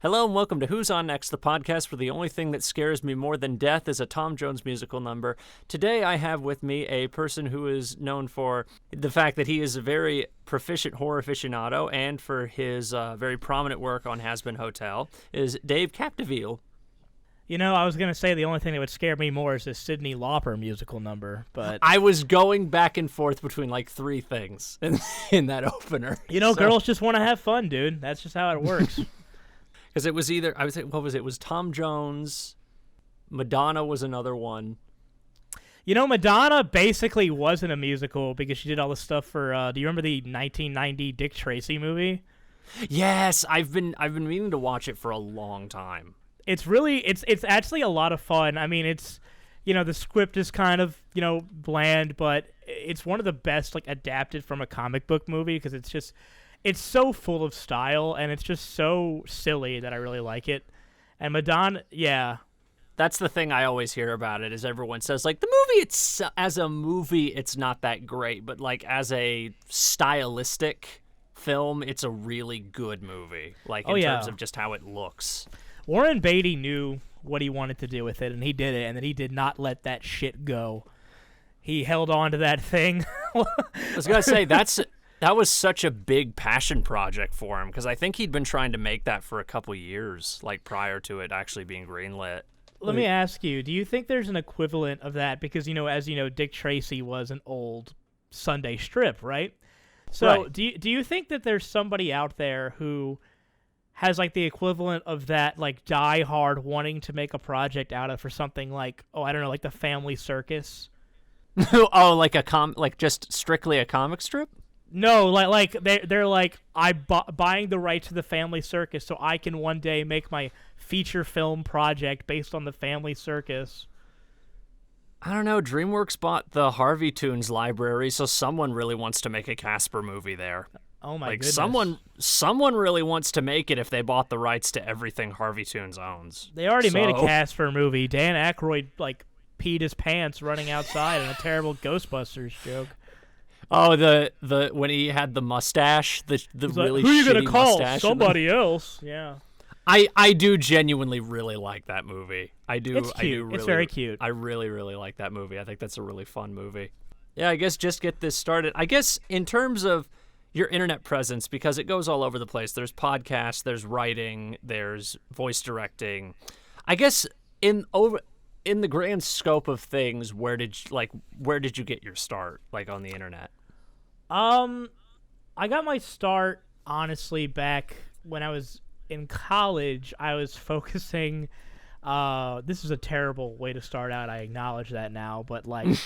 Hello and welcome to Who's On Next, the podcast where the only thing that scares me more than death is a Tom Jones musical number. Today I have with me a person who is known for the fact that he is a very proficient horror aficionado and for his very prominent work on Hazbin Hotel, is Dave Capdevielle. You know, I was going to say the only thing that would scare me more is this Cyndi Lauper musical number, but... I was going back and forth between like three things in that opener. You know, girls just want to have fun, dude. That's just how it works. Because it was either, I would say, what was it? It was Tom Jones, Madonna was another one. You know, Madonna basically wasn't a musical because she did all the stuff for, do you remember the 1990 Dick Tracy movie? Yes, I've been meaning to watch it for a long time. It's actually a lot of fun. I mean, it's, you know, the script is kind of, you know, bland, but it's one of the best, like, adapted from a comic book movie because it's just... It's so full of style, and it's just so silly that I really like it. And Madonna, yeah. That's the thing I always hear about it, is everyone says, like, the movie, as a movie, it's not that great, but, like, as a stylistic film, it's a really good movie, like, in terms of just how it looks. Warren Beatty knew what he wanted to do with it, and he did it, and then he did not let that shit go. He held on to that thing. I was going to say, that was such a big passion project for him, because I think he'd been trying to make that for a couple years, like prior to it actually being greenlit. Let me ask you, do you think there's an equivalent of that? Because, you know, as you know, Dick Tracy was an old Sunday strip, right? So right. Do you think that there's somebody out there who has, like, the equivalent of that, like, die hard wanting to make a project out of for something like, oh, I don't know, like the Family Circus? Oh, like just strictly a comic strip? No, like they're like, I'm buying the rights to the Family Circus so I can one day make my feature film project based on the Family Circus. I don't know. DreamWorks bought the Harvey Toons library, so someone really wants to make a Casper movie there. Oh my goodness. Someone really wants to make it if they bought the rights to everything Harvey Toons owns. They already made a Casper movie. Dan Aykroyd, like, peed his pants running outside in a terrible Ghostbusters joke. Oh, the when he had the mustache, the really shitty mustache. Who are you gonna call? Somebody else. Yeah. I do genuinely really like that movie. I do. It's cute. I do really, it's very cute. I really, really like that movie. I think that's a really fun movie. Yeah, I guess just get this started. I guess in terms of your internet presence, because it goes all over the place. There's podcasts, there's writing, there's voice directing. I guess in the grand scope of things, where did you get your start, like, on the internet? I got my start, honestly, back when I was in college. I was focusing, this is a terrible way to start out, I acknowledge that now, but, like,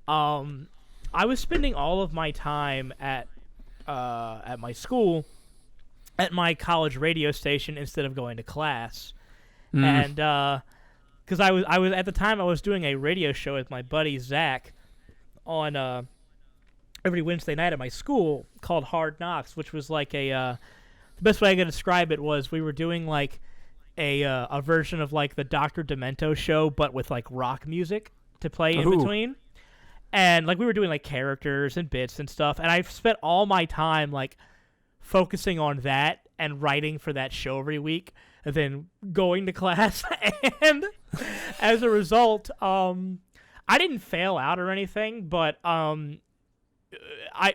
I was spending all of my time at my school, at my college radio station, instead of going to class. And, because I was at the time I was doing a radio show with my buddy Zach on every Wednesday night at my school called Hard Knocks, which was like the best way I could describe it was we were doing like a version of like the Dr. Demento show, but with like rock music to play in between, and like we were doing like characters and bits and stuff, and I spent all my time like focusing on that and writing for that show every week, and then going to class. And as a result, I didn't fail out or anything, but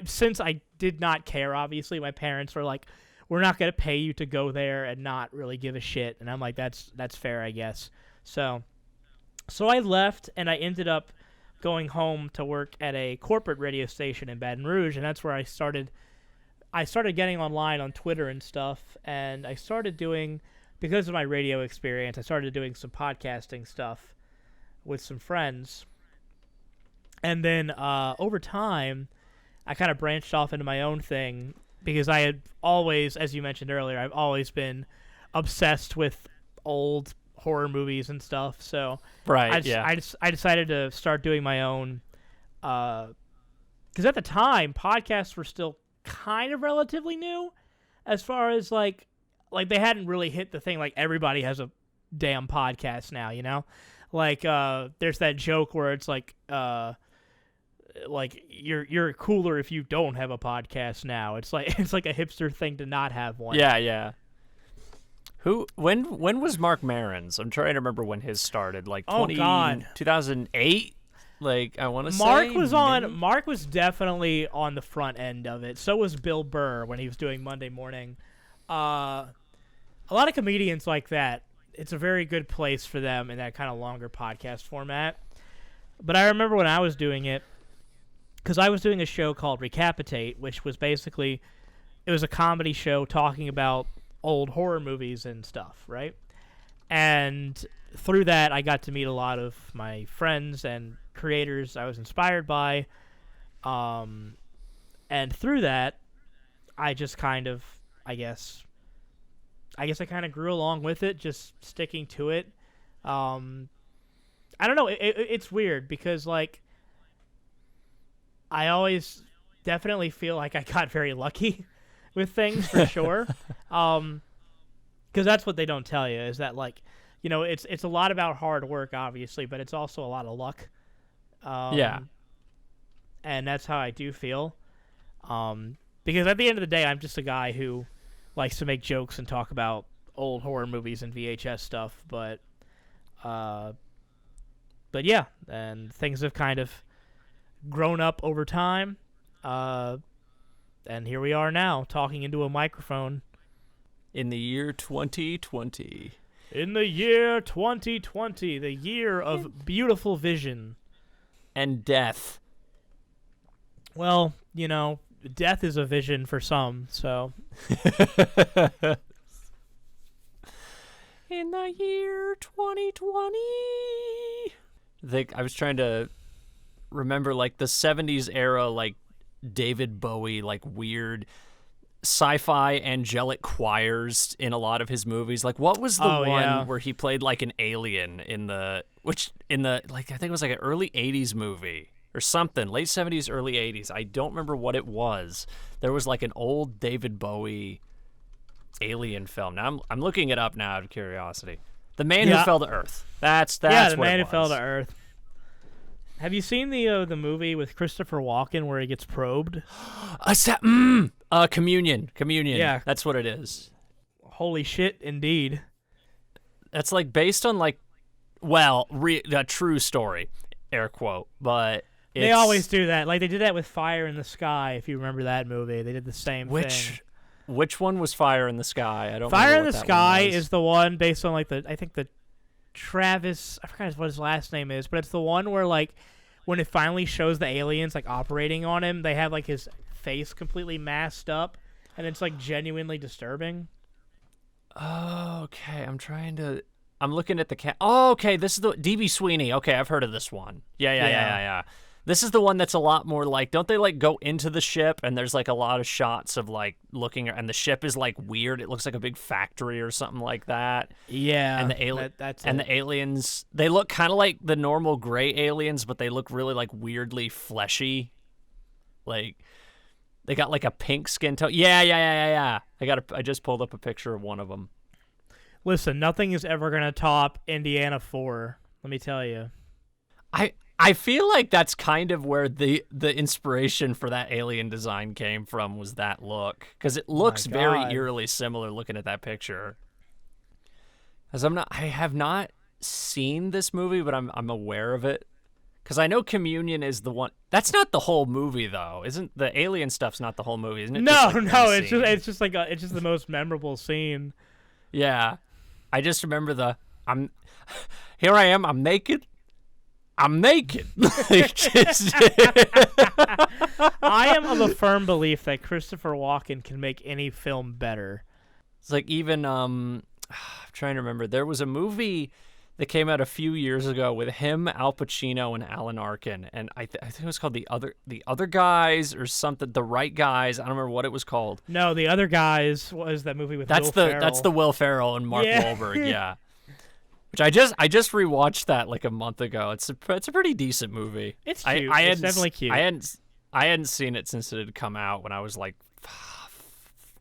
since I did not care, obviously, my parents were like, we're not going to pay you to go there and not really give a shit. And I'm like, that's fair, I guess. So I left, and I ended up going home to work at a corporate radio station in Baton Rouge, and that's where I started getting online on Twitter and stuff, and I started doing, because of my radio experience, I started doing some podcasting stuff with some friends. And then over time, I kind of branched off into my own thing, because I had always, as you mentioned earlier, I've always been obsessed with old horror movies and stuff. So I decided to start doing my own, because at the time, podcasts were still kind of relatively new, as far as like they hadn't really hit the thing, like everybody has a damn podcast now, you know? Like there's that joke where it's like you're cooler if you don't have a podcast now. It's like a hipster thing to not have one. Yeah. When was Mark Maron's? I'm trying to remember when his started. Like 2008. Like I want to say. Mark was definitely on the front end of it. So was Bill Burr when he was doing Monday Morning. A lot of comedians like that. It's a very good place for them in that kind of longer podcast format. But I remember when I was doing it, because I was doing a show called Recapitate, which was basically, it was a comedy show talking about old horror movies and stuff, right? And through that, I got to meet a lot of my friends and creators I was inspired by. And through that, I just kind of, I guess I kind of grew along with it, just sticking to it. I don't know. It's weird because, like, I always definitely feel like I got very lucky with things for sure. Because that's what they don't tell you is that, like, you know, it's a lot about hard work, obviously, but it's also a lot of luck. Yeah. And that's how I do feel. Because at the end of the day, I'm just a guy who likes to make jokes and talk about old horror movies and VHS stuff, but yeah, and things have kind of grown up over time, and here we are now, talking into a microphone. In the year 2020. In the year 2020, the year of beautiful vision. And death. Well, you know, death is a vision for some, so... In the year 2020. I was trying to remember, like, the 70s era, like, David Bowie, like, weird sci-fi angelic choirs in a lot of his movies. Like, what was the one where he played, like, an alien like, I think it was, like, an early 80s movie or something, late 70s, early 80s. I don't remember what it was. There was, like, an old David Bowie alien film. Now, I'm looking it up now out of curiosity. The Man Who Fell to Earth. That's The what Man it Who Fell was. to Earth. Have you seen the movie with Christopher Walken where he gets probed? Communion. Yeah. That's what it is. Holy shit, indeed. That's, like, based on, like, well, a true story, air quote, but they always do that. Like, they did that with Fire in the Sky, if you remember that movie. They did the same thing. Which one was Fire in the Sky? I don't. Fire in the Sky is the one based on, like, I think the Travis, I forgot what his last name is, but it's the one where, like, when it finally shows the aliens, like, operating on him, they have, like, his face completely masked up, and it's, like, genuinely disturbing. Oh, okay. I'm looking at the cat. Oh, okay. This is the D.B. Sweeney. Okay, I've heard of this one. Yeah. This is the one that's a lot more like, don't they, like, go into the ship and there's, like, a lot of shots of, like, looking, and the ship is, like, weird. It looks like a big factory or something like that. Yeah. And the aliens, they look kind of like the normal gray aliens, but they look really, like, weirdly fleshy. Like, they got, like, a pink skin tone. Yeah. I just pulled up a picture of one of them. Listen, nothing is ever going to top Indiana 4, let me tell you. I feel like that's kind of where the inspiration for that alien design came from, was that look, because it looks very eerily similar looking at that picture. As I have not seen this movie, but I'm aware of it, because I know Communion is the one. That's not the whole movie, though, isn't the alien stuff's not the whole movie, isn't it? No, it's just the most memorable scene. Yeah, I just remember here I am, I'm naked. I am of a firm belief that Christopher Walken can make any film better. It's like, even I'm trying to remember. There was a movie that came out a few years ago with him, Al Pacino, and Alan Arkin, and I think it was called the other Guys or something. The Right Guys. I don't remember what it was called. No, The Other Guys was that movie with Will Ferrell. That's the Will Ferrell and Mark Wahlberg. Yeah. Which I just rewatched that like a month ago. It's a pretty decent movie. It's cute. It's definitely cute. I hadn't seen it since it had come out when I was like,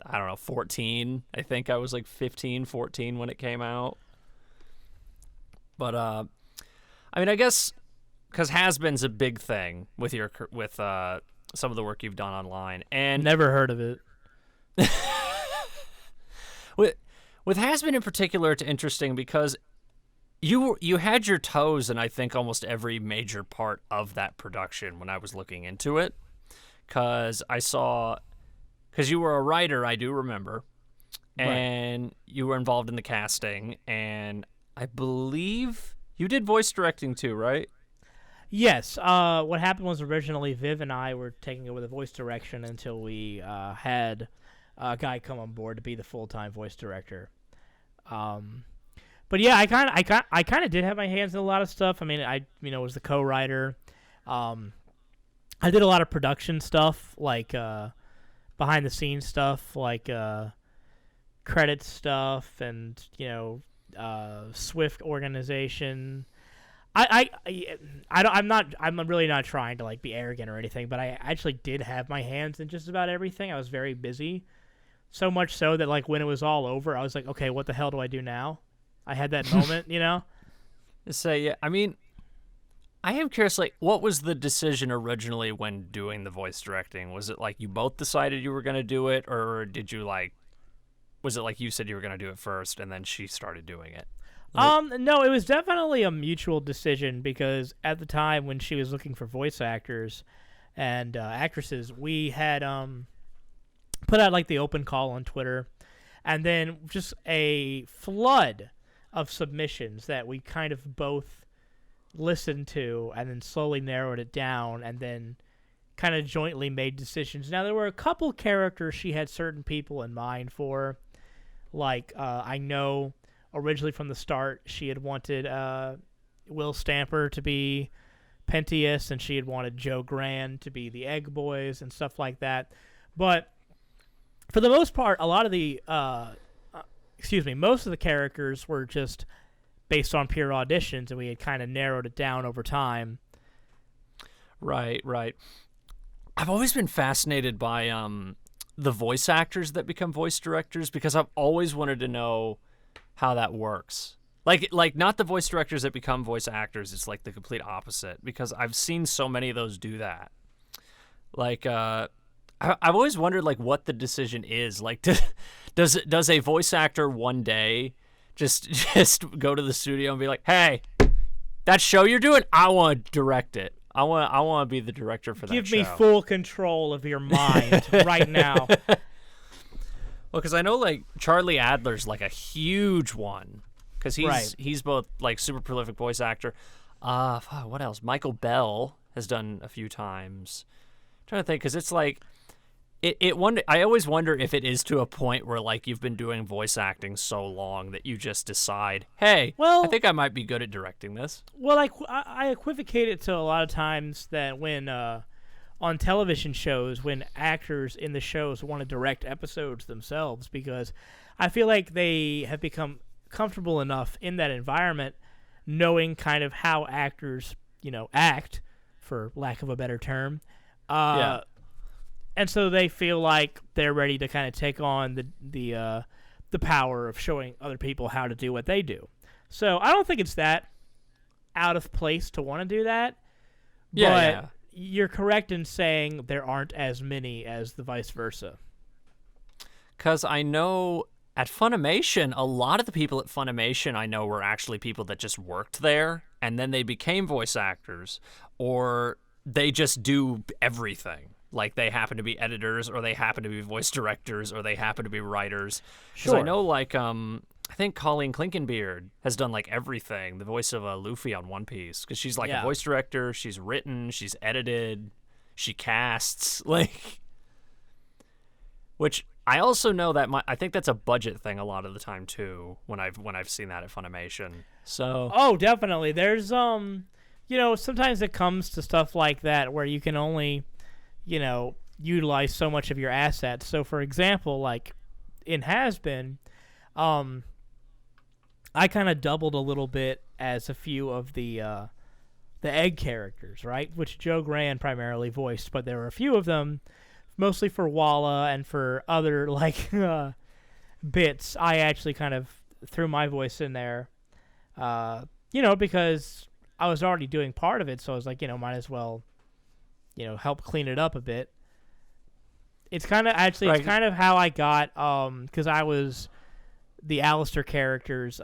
I don't know, 14. I think I was like 15, 14 when it came out. But I mean, I guess because Hazbin's a big thing with some of the work you've done online, and never heard of it. With Hazbin in particular, it's interesting because you had your toes in, I think, almost every major part of that production when I was looking into it. Because you were a writer, I do remember, and you were involved in the casting, and I believe you did voice directing too, right? Yes. What happened was originally Viv and I were taking over the voice direction until we had a guy come on board to be the full-time voice director. But yeah, I kind of did have my hands in a lot of stuff. I mean, I was the co-writer. I did a lot of production stuff, like behind the scenes stuff, like credit stuff, and Swift organization. I'm really not trying to like be arrogant or anything, but I actually did have my hands in just about everything. I was very busy, so much so that like when it was all over, I was like, okay, what the hell do I do now? I had that moment, So yeah, I mean, I am curious, like, what was the decision originally when doing the voice directing? Was it like you both decided you were going to do it, or did you was it like you said you were going to do it first and then she started doing it? No, it was definitely a mutual decision because at the time when she was looking for voice actors and actresses, we had put out like the open call on Twitter, and then just a flood of submissions that we kind of both listened to and then slowly narrowed it down and then kind of jointly made decisions. Now, there were a couple characters she had certain people in mind for. Like, I know originally from the start she had wanted Will Stamper to be Pentius, and she had wanted Joe Grand to be the Egg Boys and stuff like that. But for the most part, a lot of the most of the characters were just based on pure auditions, and we had kind of narrowed it down over time. Right. I've always been fascinated by the voice actors that become voice directors because I've always wanted to know how that works. Like not the voice directors that become voice actors. It's like the complete opposite because I've seen so many of those do that. Like, I've always wondered like what the decision is. Like, does a voice actor one day just go to the studio and be like, "Hey, that show you're doing, I want to direct it. I want to be the director for that show. Give me full control of your mind right now." Well, because I know like Charlie Adler's like a huge one because he's both like super prolific voice actor. What else? Michael Bell has done a few times. I'm trying to think because it's like I always wonder if it is to a point where like you've been doing voice acting so long that you just decide, hey, I think I might be good at directing this. Well, I equivocate it to a lot of times that when on television shows, when actors in the shows want to direct episodes themselves, because I feel like they have become comfortable enough in that environment, knowing kind of how actors, act, for lack of a better term. Yeah. And so they feel like they're ready to kind of take on the power of showing other people how to do what they do. So I don't think it's that out of place to want to do that. But you're correct in saying there aren't as many as the vice versa. Because I know at Funimation, a lot of the people at Funimation I know were actually people that just worked there, and then they became voice actors, or they just do everything. Like, they happen to be editors, or they happen to be voice directors, or they happen to be writers. Because Sure. I know, like, I think Colleen Clinkenbeard has done, like, everything. The voice of Luffy on One Piece. Because she's, like, a voice director. She's written. She's edited. She casts. Like, which I also know that I think that's a budget thing a lot of the time, too, when I've seen that at Funimation. So. Oh, definitely. There's, sometimes it comes to stuff like that where you can only utilize so much of your assets. So, for example, like in Hazbin, I kind of doubled a little bit as a few of the egg characters, right? Which Joe Grand primarily voiced, but there were a few of them, mostly for Walla and for other like bits. I actually kind of threw my voice in there, because I was already doing part of it, so I was like, might as well. Help clean it up a bit. It's kind of it's kind of how I got, because I was the Alistair character's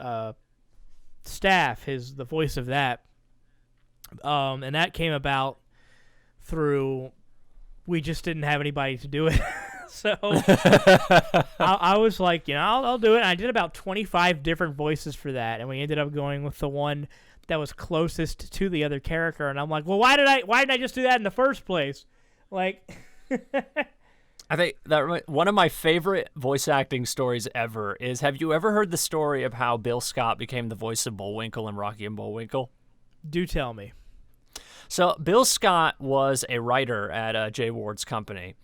staff, the voice of that, and that came about through we just didn't have anybody to do it. So I was like, I'll do it. And I did about 25 different voices for that, and we ended up going with the one that was closest to the other character. And I'm like, well, why didn't I just do that in the first place? Like, I think that one of my favorite voice acting stories ever is, have you ever heard the story of how Bill Scott became the voice of Bullwinkle in Rocky and Bullwinkle? Do tell me. So Bill Scott was a writer at Jay Ward's company.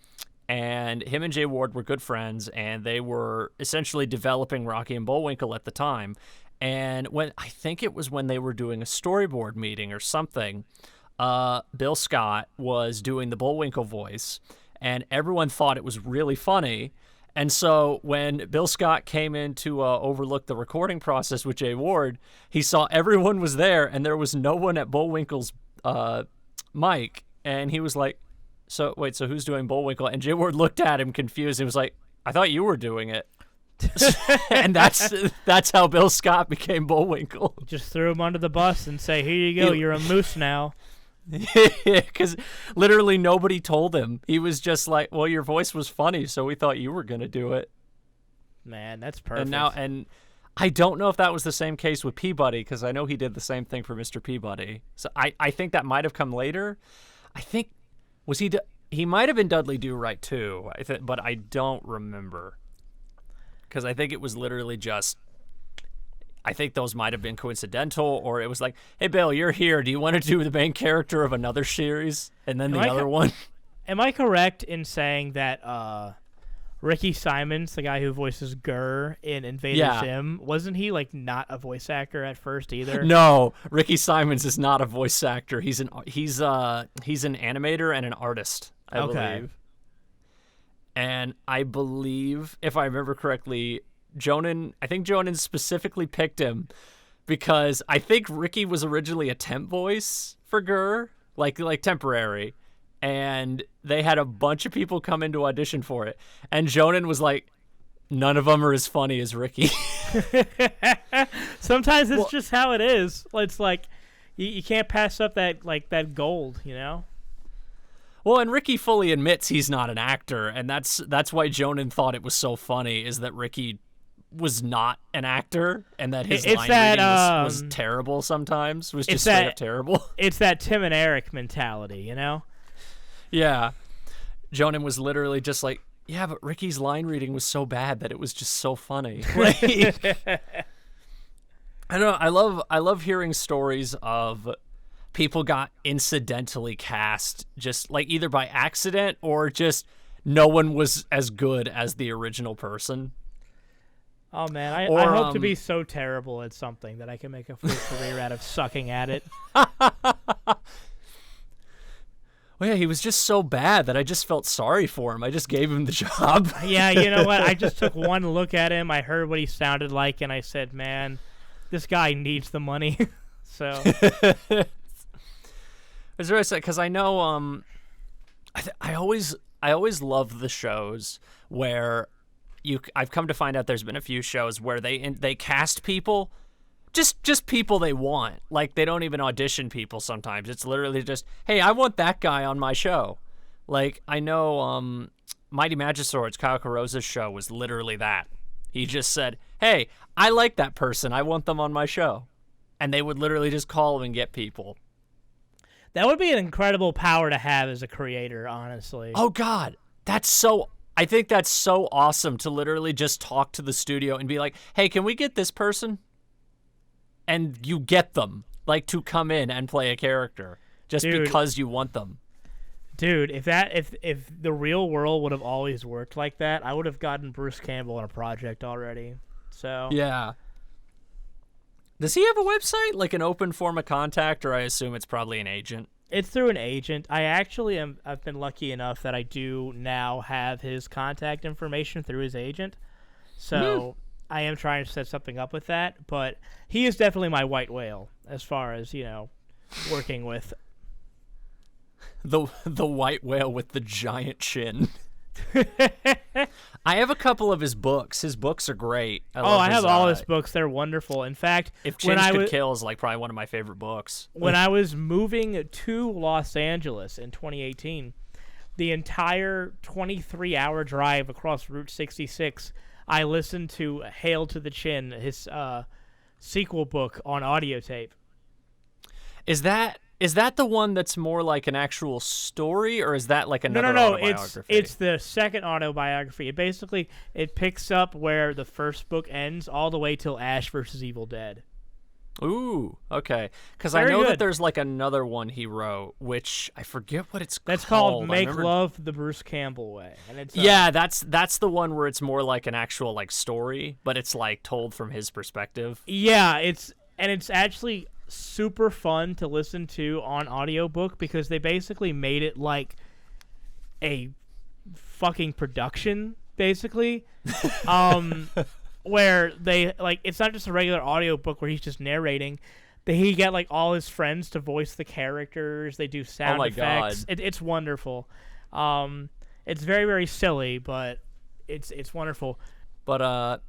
And him and Jay Ward were good friends, and they were essentially developing Rocky and Bullwinkle at the time. And I think it was when they were doing a storyboard meeting or something, Bill Scott was doing the Bullwinkle voice, and everyone thought it was really funny. And so when Bill Scott came in to overlook the recording process with Jay Ward, he saw everyone was there, and there was no one at Bullwinkle's mic, and he was like, so who's doing Bullwinkle? And Jay Ward looked at him confused. He was like, I thought you were doing it. And that's how Bill Scott became Bullwinkle. Just threw him under the bus and say, here you go, you're a moose now. Because literally nobody told him. He was just like, well, your voice was funny, so we thought you were going to do it. Man, that's perfect. And I don't know if that was the same case with Peabody, because I know he did the same thing for Mr. Peabody. So I think that might have come later. I think, he might have been Dudley Do-Right too, but I don't remember. Because I think it was literally just, I think those might have been coincidental, or it was like, hey, Bill, you're here. Do you want to do the main character of another series? And then the other one? Am I correct in saying that Ricky Simons, the guy who voices Gurr in Invader Zim, wasn't he like not a voice actor at first either? No, Ricky Simons is not a voice actor. He's an animator and an artist, I believe. And I believe, if I remember correctly, I think Jonan specifically picked him because I think Ricky was originally a temp voice for Gurr, like temporary. And they had a bunch of people come in to audition for it. And Jonan was like, none of them are as funny as Ricky. Sometimes it's just how it is. It's like, you can't pass up that gold, Well, and Ricky fully admits he's not an actor. And that's why Jonan thought it was so funny, is that Ricky was not an actor, and that his line reading was terrible sometimes. Was just straight up terrible. It's that Tim and Eric mentality, Yeah. Jonan was literally just like, yeah, but Ricky's line reading was so bad that it was just so funny. Like, I don't know. I love hearing stories of people got incidentally cast, just like either by accident or just no one was as good as the original person. Oh man, I hope to be so terrible at something that I can make a full career out of sucking at it. Well, yeah, he was just so bad that I just felt sorry for him. I just gave him the job. Yeah, you know what? I just took one look at him. I heard what he sounded like, and I said, man, this guy needs the money. So. Because I know I always love the shows where I've come to find out there's been a few shows where they cast people, just people they want. Like, they don't even audition people sometimes. It's literally just, hey, I want that guy on my show. Like, I know Mighty Magiswords, Kyle Carosa's show was literally that. He just said, hey, I like that person. I want them on my show. And they would literally just call him and get people. That would be an incredible power to have as a creator, honestly. Oh, God. I think that's so awesome to literally just talk to the studio and be like, hey, can we get this person? And you get them, like, to come in and play a character just because you want them. Dude, if the real world would have always worked like that, I would have gotten Bruce Campbell on a project already. So yeah. Does he have a website, like an open form of contact, or I assume it's probably an agent? It's through an agent. I've been lucky enough that I do now have his contact information through his agent. So I am trying to set something up with that, but he is definitely my white whale as far as, working with. The white whale with the giant chin. I have a couple of his books. His books are great. I have all his books. They're wonderful. In fact, If Chins Could Kill is like probably one of my favorite books. When I was moving to Los Angeles in 2018, the entire 23-hour drive across Route 66, I listened to Hail to the Chin, his sequel book on audio tape. Is that the one that's more like an actual story, or is that like another autobiography? It's the second autobiography. It picks up where the first book ends all the way till Ash versus Evil Dead. Ooh, okay. Because I know that there's like another one he wrote, which I forget what it's called. That's called Make Love the Bruce Campbell Way. And it's that's the one where it's more like an actual like story, but it's like told from his perspective. Yeah, it's actually super fun to listen to on audiobook because they basically made it like a fucking production, basically. Where they like it's not just a regular audiobook where he's just narrating. He got like all his friends to voice the characters. They do sound effects. It's wonderful. It's very, very silly, but it's wonderful. But I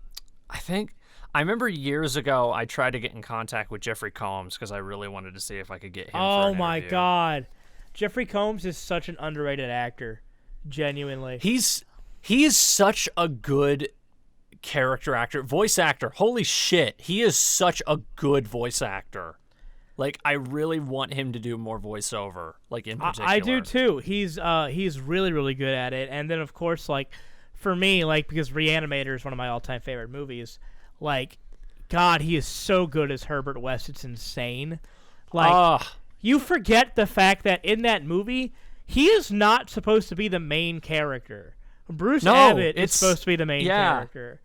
remember years ago I tried to get in contact with Jeffrey Combs because I really wanted to see if I could get him for an interview. My God. Jeffrey Combs is such an underrated actor. Genuinely. He is such a good character actor, voice actor. Holy shit, he is such a good voice actor. Like, I really want him to do more voiceover, like in particular. I do too. He's really, really good at it. And then of course, like for me, like because Reanimator is one of my all-time favorite movies. Like, God, he is so good as Herbert West. It's insane. Like, you forget the fact that in that movie, he is not supposed to be the main character. Bruce Abbott is supposed to be the main character.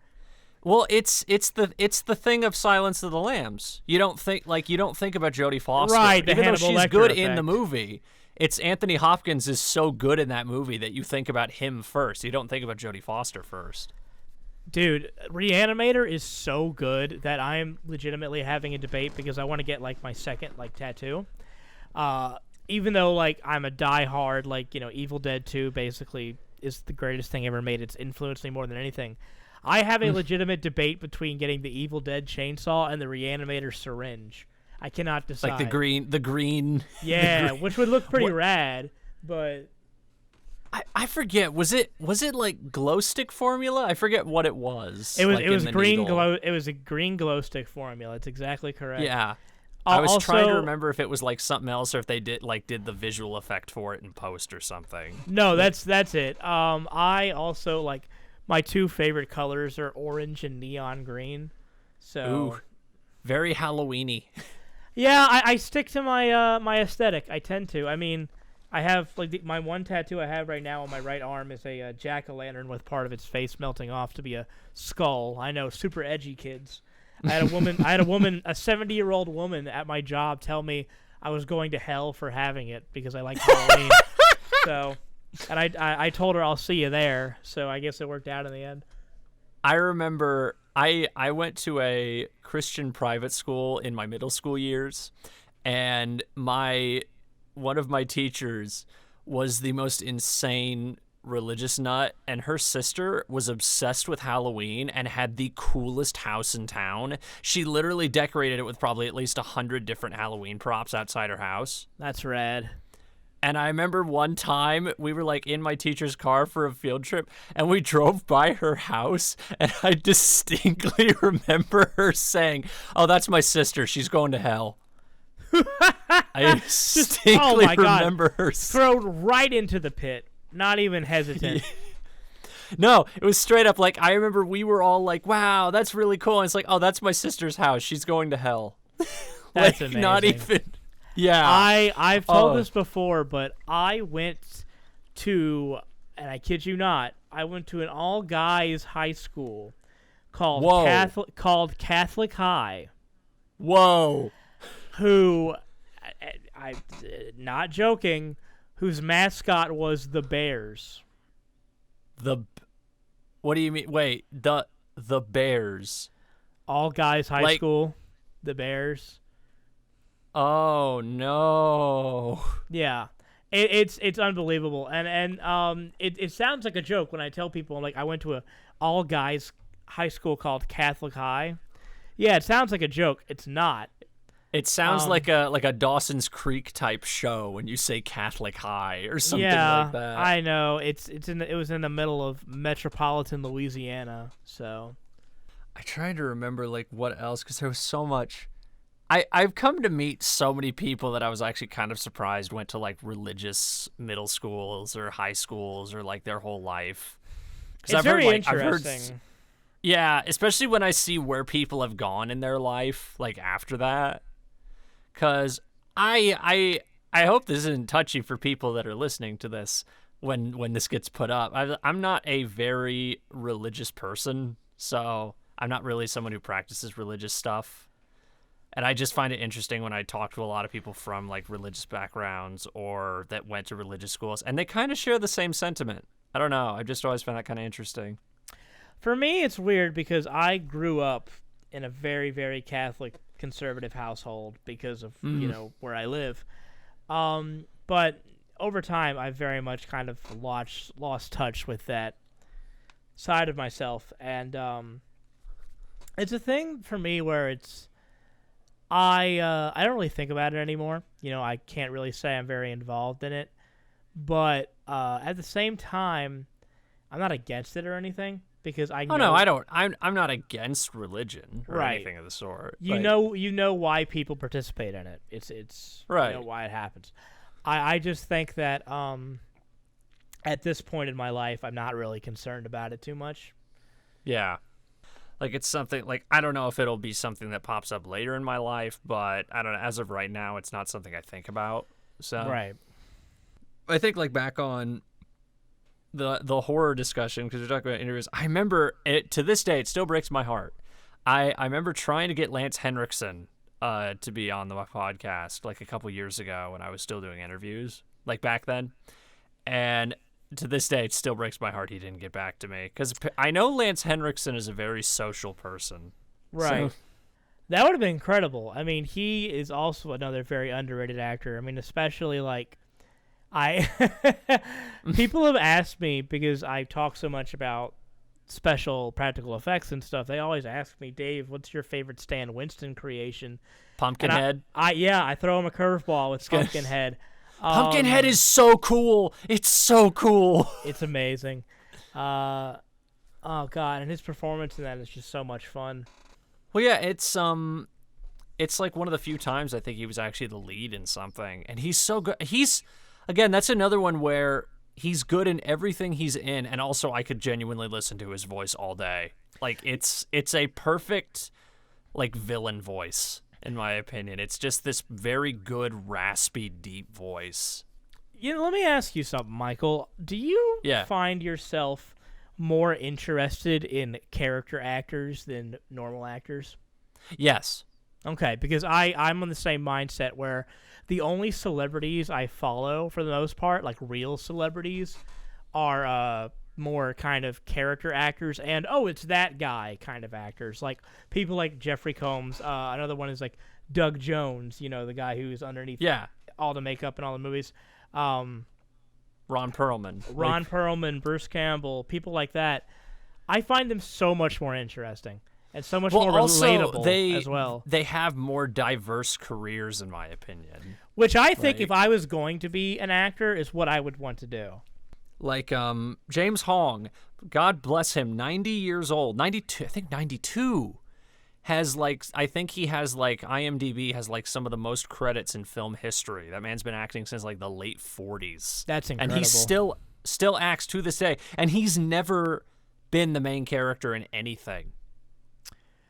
Well, it's the thing of Silence of the Lambs. You don't think about Jodie Foster, right? Even though she's good effect. In the movie. It's Anthony Hopkins is so good in that movie that you think about him first. You don't think about Jodie Foster first. Dude, Reanimator is so good that I'm legitimately having a debate because I want to get like my second like tattoo. Even though like I'm a diehard like Evil Dead 2 basically is the greatest thing ever made. It's influenced me more than anything. I have a legitimate debate between getting the Evil Dead chainsaw and the Reanimator syringe. I cannot decide. Like the green. Yeah, which would look pretty rad, but I forget. Was it like glow stick formula? I forget what it was. It was green glow. It was a green glow stick formula. It's exactly correct. Yeah. I was trying to remember if it was like something else or if they did the visual effect for it in post or something. No, that's it. I also like my two favorite colors are orange and neon green. So ooh, very Halloween-y. Yeah, I stick to my my aesthetic. I tend to. I mean, I have like my one tattoo I have right now on my right arm is a jack-o'-lantern with part of its face melting off to be a skull. I know, super edgy, kids. I had a 70-year-old woman at my job tell me I was going to hell for having it because I like Halloween. So, and I told her I'll see you there. So I guess it worked out in the end. I remember I went to a Christian private school in my middle school years, and one of my teachers was the most insane religious nut, and her sister was obsessed with Halloween and had the coolest house in town. She literally decorated it with probably at least 100 different Halloween props outside her house. That's rad. And I remember one time we were like in my teacher's car for a field trip and we drove by her house and I distinctly remember her saying, "Oh, that's my sister. She's going to hell." I distinctly remember her thrown right into the pit. Not even hesitant. No, it was straight up like I remember we were all like, "Wow, that's really cool." And it's like, "Oh, that's my sister's house. She's going to hell." That's amazing. Not even. Yeah. I've told this before, but I went to, and I kid you not, I went to an all-guys high school called Catholic High. Whoa. Who, I not joking, whose mascot was the Bears. What do you mean? Wait, the Bears. All guys high school, the Bears. Oh no. Yeah. It's unbelievable, and it sounds like a joke when I tell people like I went to a all guys high school called Catholic High. Yeah, it sounds like a joke. It's not. It sounds like a Dawson's Creek type show when you say Catholic High or something like that. I know. It was in the middle of metropolitan Louisiana, so I tried to remember like what else because there was so much. I've come to meet so many people that I was actually kind of surprised went to like religious middle schools or high schools or like their whole life. It's very interesting. Yeah, especially when I see where people have gone in their life like after that. Because I hope this isn't touchy for people that are listening to this when this gets put up. I'm not a very religious person, so I'm not really someone who practices religious stuff. And I just find it interesting when I talk to a lot of people from like religious backgrounds or that went to religious schools, and they kind of share the same sentiment. I don't know. I've just always found that kind of interesting. For me, it's weird because I grew up in a very, very Catholic conservative household because of where I live, but over time I've very much kind of lost touch with that side of myself, and it's a thing for me where it's I don't really think about it anymore. I can't really say I'm very involved in it, but at the same time I'm not against it or anything. Because I know, no, I don't. I'm not against religion or anything of the sort. You know why people participate in it. It's right. You know why it happens. I just think that at this point in my life, I'm not really concerned about it too much. Yeah, like it's something like I don't know if it'll be something that pops up later in my life, but I don't know. As of right now, it's not something I think about. So right. I think like back on the horror discussion, because we're talking about interviews, I remember it to this day. It still breaks my heart. I remember trying to get Lance Henriksen to be on the podcast like a couple years ago when I was still doing interviews, like back then. And to this day, it still breaks my heart he didn't get back to me, because I know Lance Henriksen is a very social person. Right. So. That would have been incredible. I mean, he is also another very underrated actor. I mean, especially like people have asked me, because I talk so much about special practical effects and stuff, they always ask me, Dave, what's your favorite Stan Winston creation? Pumpkinhead. I throw him a curveball with Pumpkinhead. Pumpkinhead is so cool. It's so cool. It's amazing. Oh god, and his performance in that is just so much fun. Well, yeah, it's like one of the few times I think he was actually the lead in something, and he's so good. Again, that's another one where he's good in everything he's in, and also I could genuinely listen to his voice all day. Like it's a perfect like villain voice in my opinion. It's just this very good raspy deep voice. Let me ask you something, Michael. Do you find yourself more interested in character actors than normal actors? Yes. Okay, because I'm on the same mindset where the only celebrities I follow, for the most part, like real celebrities, are more kind of character actors and, it's that guy kind of actors. Like people like Jeffrey Combs. Another one is like Doug Jones, the guy who's underneath all the makeup in all the movies. Ron Perlman, Bruce Campbell, people like that. I find them so much more interesting. And so much more relatable as well. They have more diverse careers, in my opinion. Which I think if I was going to be an actor is what I would want to do. Like James Hong, God bless him, 90 years old, 92, I think 92, has I think he has IMDb has some of the most credits in film history. That man's been acting since the late 40s. That's incredible. And he still acts to this day, and he's never been the main character in anything.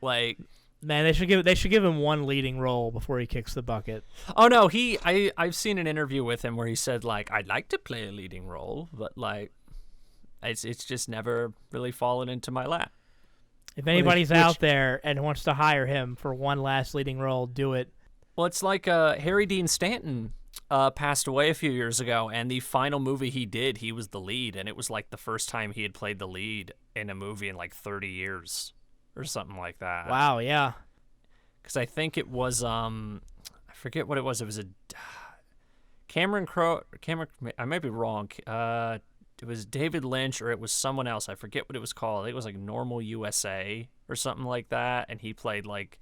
Man, they should give him one leading role before he kicks the bucket. Oh no, I've seen an interview with him where he said I'd like to play a leading role, but it's just never really fallen into my lap. If anybody's out there and wants to hire him for one last leading role, do it. Well, it's like Harry Dean Stanton passed away a few years ago, and the final movie he did, he was the lead, and it was the first time he had played the lead in a movie in 30 years. Or something like that. Wow, yeah. Because I think it was, I forget what it was. It was Cameron Crowe. I might be wrong. It was David Lynch or it was someone else. I forget what it was called. I think it was like Normal USA or something like that. And he played like.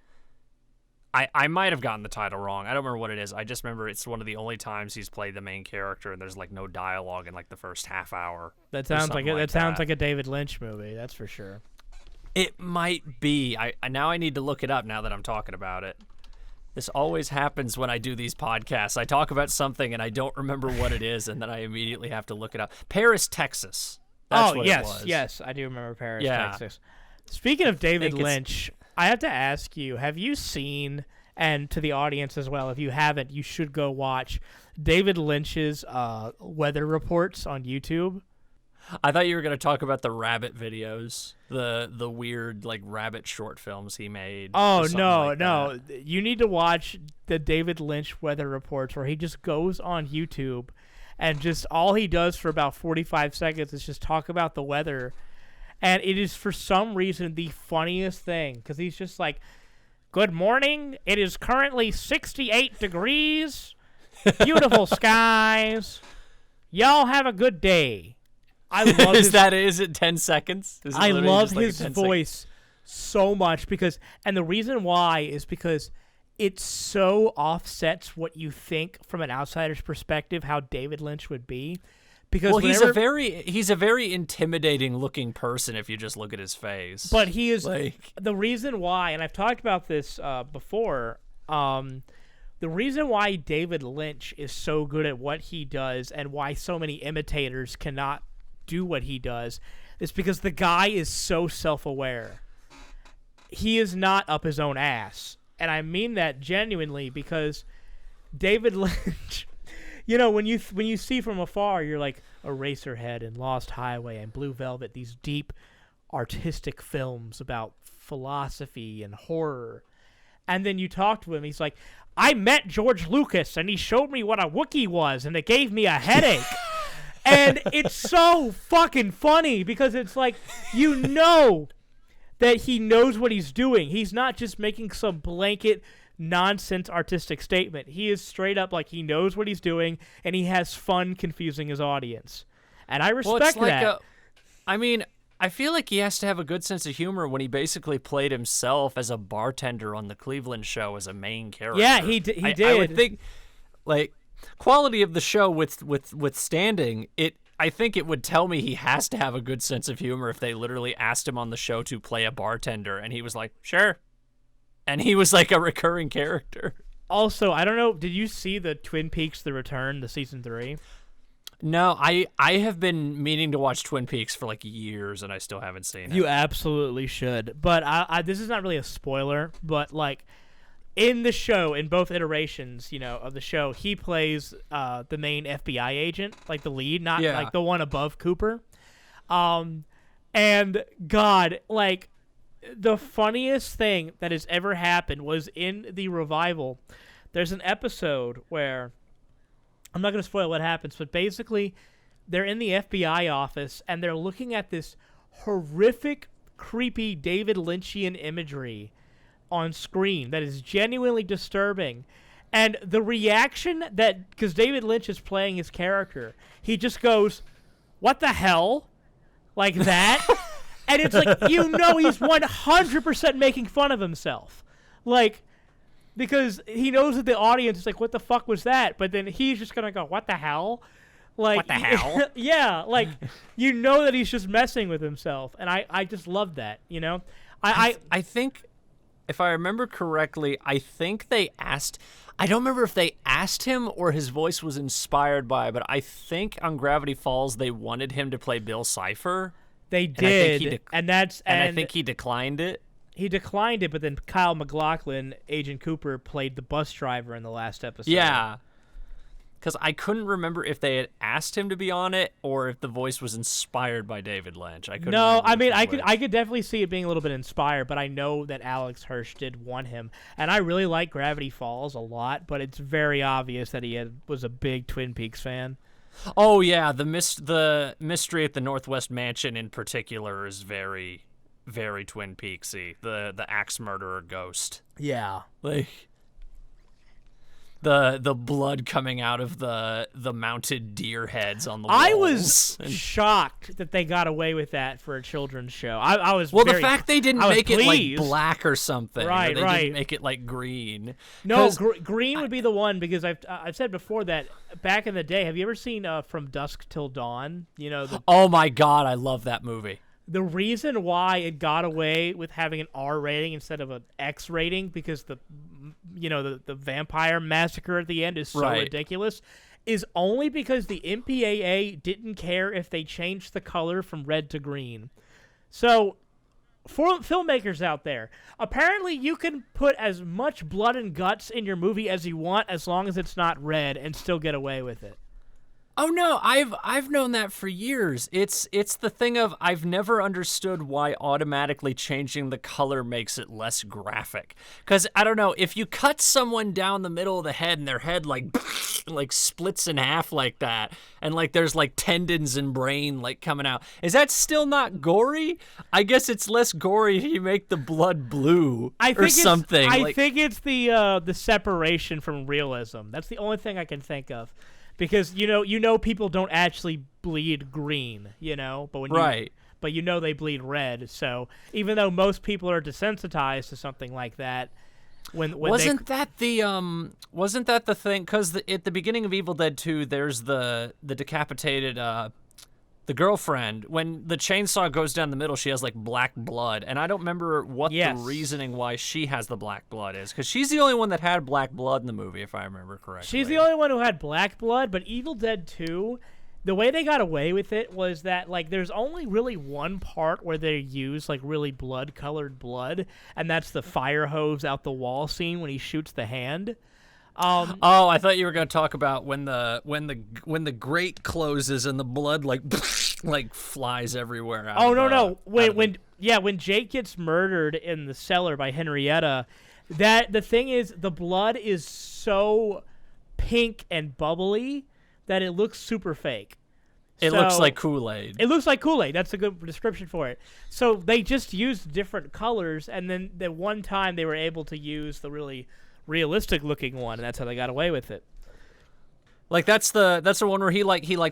I might have gotten the title wrong. I don't remember what it is. I just remember it's one of the only times he's played the main character, and there's like no dialogue in like the first half hour. That sounds like that sounds like a David Lynch movie. That's for sure. It might be. I now I need to look it up now that I'm talking about it. This always happens when I do these podcasts. I talk about something and I don't remember what it is, and then I immediately have to look it up. Paris, Texas. That's what it was. Yes, I do remember Paris, Texas. Speaking of David Lynch, I have to ask you, have you seen, and to the audience as well, if you haven't, you should go watch David Lynch's weather reports on YouTube? I thought you were going to talk about the rabbit videos, the weird like rabbit short films he made. Oh, no. You need to watch the David Lynch weather reports where he just goes on YouTube and just all he does for about 45 seconds is just talk about the weather. And it is, for some reason, the funniest thing, because he's just like, good morning, it is currently 68 degrees, beautiful skies, y'all have a good day. I love is it 10 seconds? I love his voice so much, and the reason why is because it so offsets what you think from an outsider's perspective how David Lynch would be. Because he's a very intimidating looking person if you just look at his face. But he is the reason why, and I've talked about this before. The reason why David Lynch is so good at what he does and why so many imitators cannot do what he does is because the guy is so self-aware. He is not up his own ass, and I mean that genuinely because David Lynch. You know, when you see from afar, you're like Eraserhead and Lost Highway and Blue Velvet, these deep artistic films about philosophy and horror. And then you talk to him, he's like, I met George Lucas and he showed me what a Wookiee was and it gave me a headache. And it's so fucking funny because it's like, you know that he knows what he's doing. He's not just making some blanket nonsense artistic statement. He is straight up like he knows what he's doing and he has fun confusing his audience. And I respect that. I feel like he has to have a good sense of humor when he basically played himself as a bartender on the Cleveland show as a main character. Yeah, he did. I would think, like, quality of the show withstanding, I think it would tell me he has to have a good sense of humor if they literally asked him on the show to play a bartender and he was like, sure. And he was like a recurring character. Also, I don't know, did you see the Twin Peaks The Return, the season 3? No, I have been meaning to watch Twin Peaks for like years and I still haven't seen it. You absolutely should. But I this is not really a spoiler, but like in the show, in both iterations, you know, of the show, he plays the main FBI agent, like the lead, not like the one above Cooper. And God, like, the funniest thing that has ever happened was in the revival. There's an episode where, I'm not going to spoil what happens, but basically they're in the FBI office and they're looking at this horrific, creepy David Lynchian imagery on screen that is genuinely disturbing. And the reaction that, because David Lynch is playing his character, he just goes, what the hell? Like that. And it's like, you know, he's 100% making fun of himself. Like, because he knows that the audience is like, what the fuck was that? But then he's just going to go, what the hell? Like, what the hell? Yeah, like, you know that he's just messing with himself. And I just love that, you know? I think, if I remember correctly, I think they asked, I don't remember if they asked him or his voice was inspired by, but I think on Gravity Falls they wanted him to play Bill Cipher. They did, and I think he declined it. He declined it, but then Kyle MacLachlan, Agent Cooper, played the bus driver in the last episode. Yeah, because I couldn't remember if they had asked him to be on it or if the voice was inspired by David Lynch. I couldn't. No, I mean, I could definitely see it being a little bit inspired, but I know that Alex Hirsch did want him, and I really like Gravity Falls a lot, but it's very obvious that he was a big Twin Peaks fan. Oh yeah, the mystery at the Northwest Mansion in particular is very, very Twin Peaksy. The axe murderer ghost. Yeah, like the blood coming out of the mounted deer heads on the walls. I was shocked that they got away with that for a children's show. I was the fact they didn't make it like pleased. black or something, right? Or they right. didn't make it like green. No, green would be the one, because I've said before that back in the day. Have you ever seen From Dusk Till Dawn? You know. Oh my God, I love that movie. The reason why it got away with having an R rating instead of an X rating, because the vampire massacre at the end is so ridiculous, is only because the MPAA didn't care if they changed the color from red to green. So, for filmmakers out there, apparently you can put as much blood and guts in your movie as you want as long as it's not red and still get away with it. Oh no, I've known that for years. It's the thing of I've never understood why automatically changing the color makes it less graphic. Cuz I don't know, if you cut someone down the middle of the head and their head like splits in half like that, and like there's like tendons and brain like coming out, is that still not gory? I guess it's less gory if you make the blood blue or something. I think it's the separation from realism. That's the only thing I can think of. Because you know people don't actually bleed green, but when but they bleed red. So even though most people are desensitized to something like that, when wasn't that the thing? Because at the beginning of Evil Dead 2, there's the decapitated the girlfriend. When the chainsaw goes down the middle, she has like black blood, and I don't remember what the reasoning why she has the black blood is, because she's the only one that had black blood in the movie, if I remember correctly. She's the only one who had black blood, but Evil Dead 2, the way they got away with it was that like there's only really one part where they use like really blood-colored blood, and that's the fire hose out the wall scene when he shoots the hand. I thought you were going to talk about when the grate closes and the blood like flies everywhere. No. When Jake gets murdered in the cellar by Henrietta, the thing is the blood is so pink and bubbly that it looks super fake. It looks like Kool-Aid. It looks like Kool-Aid. That's a good description for it. So they just used different colors, and then the one time they were able to use the really realistic looking one, and that's how they got away with it. Like that's the one where he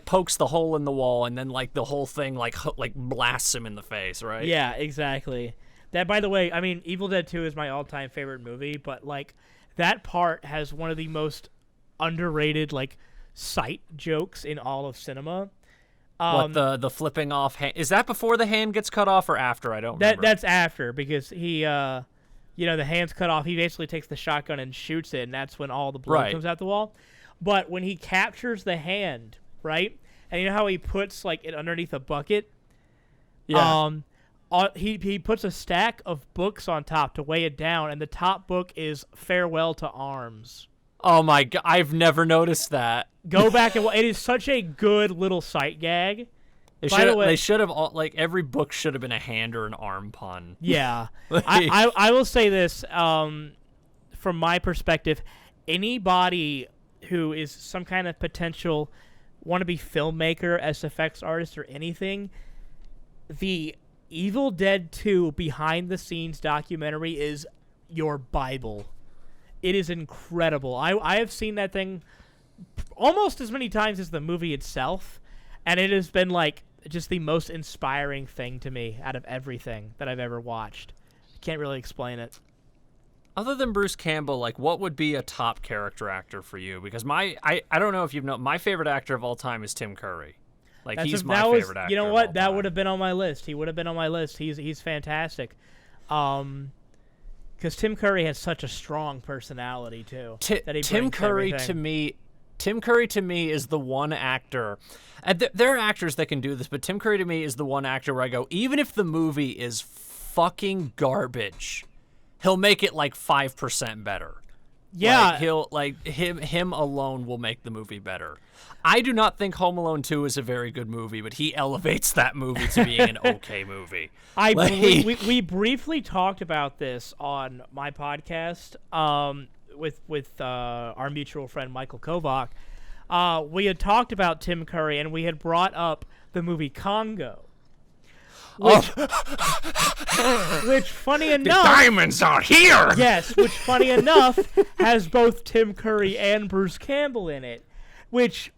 pokes the hole in the wall, and then like the whole thing like blasts him in the face, right? Yeah, exactly. That, by the way, I mean, Evil Dead 2 is my all-time favorite movie, but like that part has one of the most underrated like sight jokes in all of cinema. What, the flipping off hand? Is that before the hand gets cut off or after? I don't remember. That's after, because he the hand's cut off. He basically takes the shotgun and shoots it, and that's when all the blood comes out the wall. But when he captures the hand, right? And you know how he puts like it underneath a bucket? Yeah. He puts a stack of books on top to weigh it down, and the top book is Farewell to Arms. Oh my God, I've never noticed that. Go back and it is such a good little sight gag. They should have like every book should have been a hand or an arm pun. Yeah. I will say this from my perspective, anybody who is some kind of potential wannabe filmmaker, as effects artist, or anything, the Evil Dead 2 behind the scenes documentary is your Bible. It is incredible. I have seen that thing almost as many times as the movie itself, and it has been like just the most inspiring thing to me out of everything that I've ever watched. I can't really explain it. Other than Bruce Campbell, like what would be a top character actor for you? Because I don't know if you've known, my favorite actor of all time is Tim Curry. Like he's my favorite actor. You know what? That would have been on my list. He would have been on my list. He's fantastic. Because Tim Curry has such a strong personality too. Tim Curry to me is the one actor. There are actors that can do this, but Tim Curry to me is the one actor where I go, even if the movie is fucking garbage, he'll make it like 5% better. Yeah, like, he'll like him alone will make the movie better. I do not think Home Alone 2 is a very good movie, but he elevates that movie to being an okay movie. We briefly talked about this on my podcast with our mutual friend Michael Kovach. We had talked about Tim Curry, and we had brought up the movie Congo. Which funny The enough, diamonds are here. yes, which funny enough has both Tim Curry and Bruce Campbell in it, which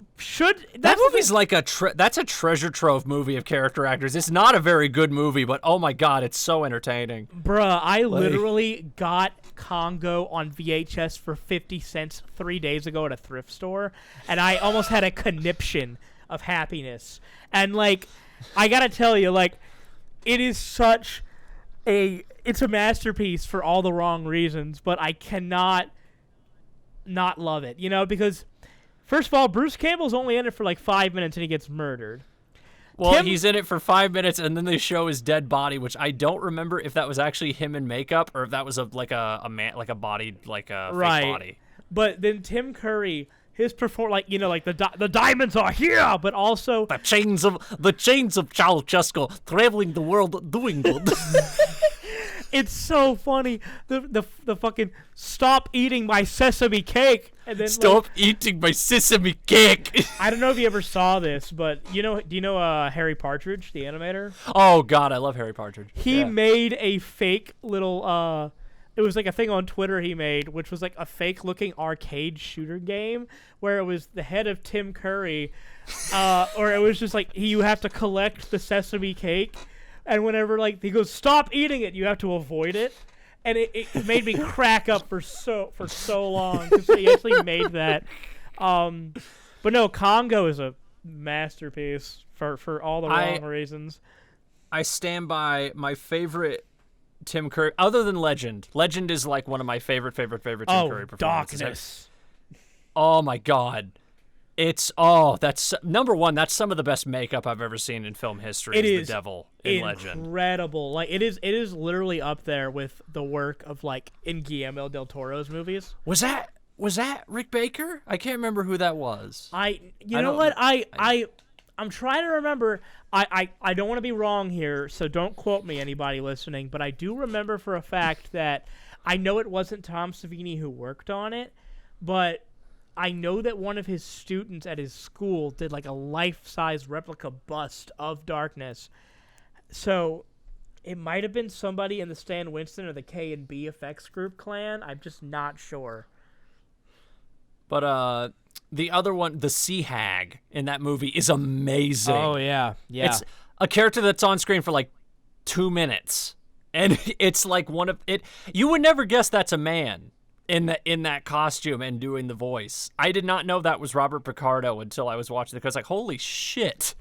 That movie's like that's a treasure trove movie of character actors. It's not a very good movie, but oh my god, it's so entertaining. Bruh, I literally got Congo on VHS for 50 cents 3 days ago at a thrift store, and I almost had a conniption of happiness. And, like, I gotta tell you, like, it is it's a masterpiece for all the wrong reasons, but I cannot not love it, because... First of all, Bruce Campbell's only in it for like 5 minutes and he gets murdered. Well, he's in it for 5 minutes and then they show his dead body, which I don't remember if that was actually him in makeup or if that was fake body. But then Tim Curry, his the diamonds are here, but also the chains of Ceausescu traveling the world doing good. It's so funny. The fucking stop eating my sesame cake. And then stop eating my sesame cake. I don't know if you ever saw this, but do you know Harry Partridge, the animator? Oh god, I love Harry Partridge. He made a fake little it was like a thing on Twitter he made, which was like a fake looking arcade shooter game where it was the head of Tim Curry or it was just like you have to collect the sesame cake. And whenever he goes, stop eating it, you have to avoid it, and it made me crack up for so long because he actually made that. But no, Congo is a masterpiece for all the wrong reasons. I stand by my favorite Tim Curry, other than Legend. Legend is like one of my favorite Tim Curry performances. Darkness. Oh my god. That's number one. That's some of the best makeup I've ever seen in film history. It is the devil in Legend. Incredible. Like it is literally up there with the work of in Guillermo del Toro's movies. Was that Rick Baker? I can't remember who that was. You know what? I'm trying to remember. I don't want to be wrong here, so don't quote me, anybody listening. But I do remember for a fact that I know it wasn't Tom Savini who worked on it, but I know that one of his students at his school did a life-size replica bust of Darkness. So it might have been somebody in the Stan Winston or the K&B Effects Group clan. I'm just not sure. But the other one, the Sea Hag in that movie is amazing. Oh, yeah. Yeah. It's a character that's on screen for 2 minutes. And it's you would never guess that's a man. In that costume and doing the voice. I did not know that was Robert Picardo until I was watching it, because holy shit.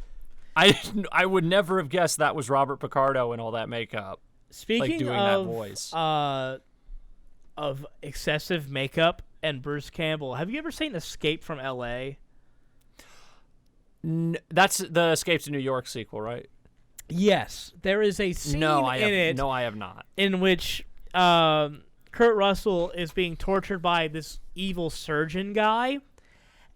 I would never have guessed that was Robert Picardo and all that makeup. Speaking doing of that voice. Of excessive makeup and Bruce Campbell, have you ever seen Escape from L.A.? That's the Escape to New York sequel, right? Yes. There is a scene I have not. In which Kurt Russell is being tortured by this evil surgeon guy.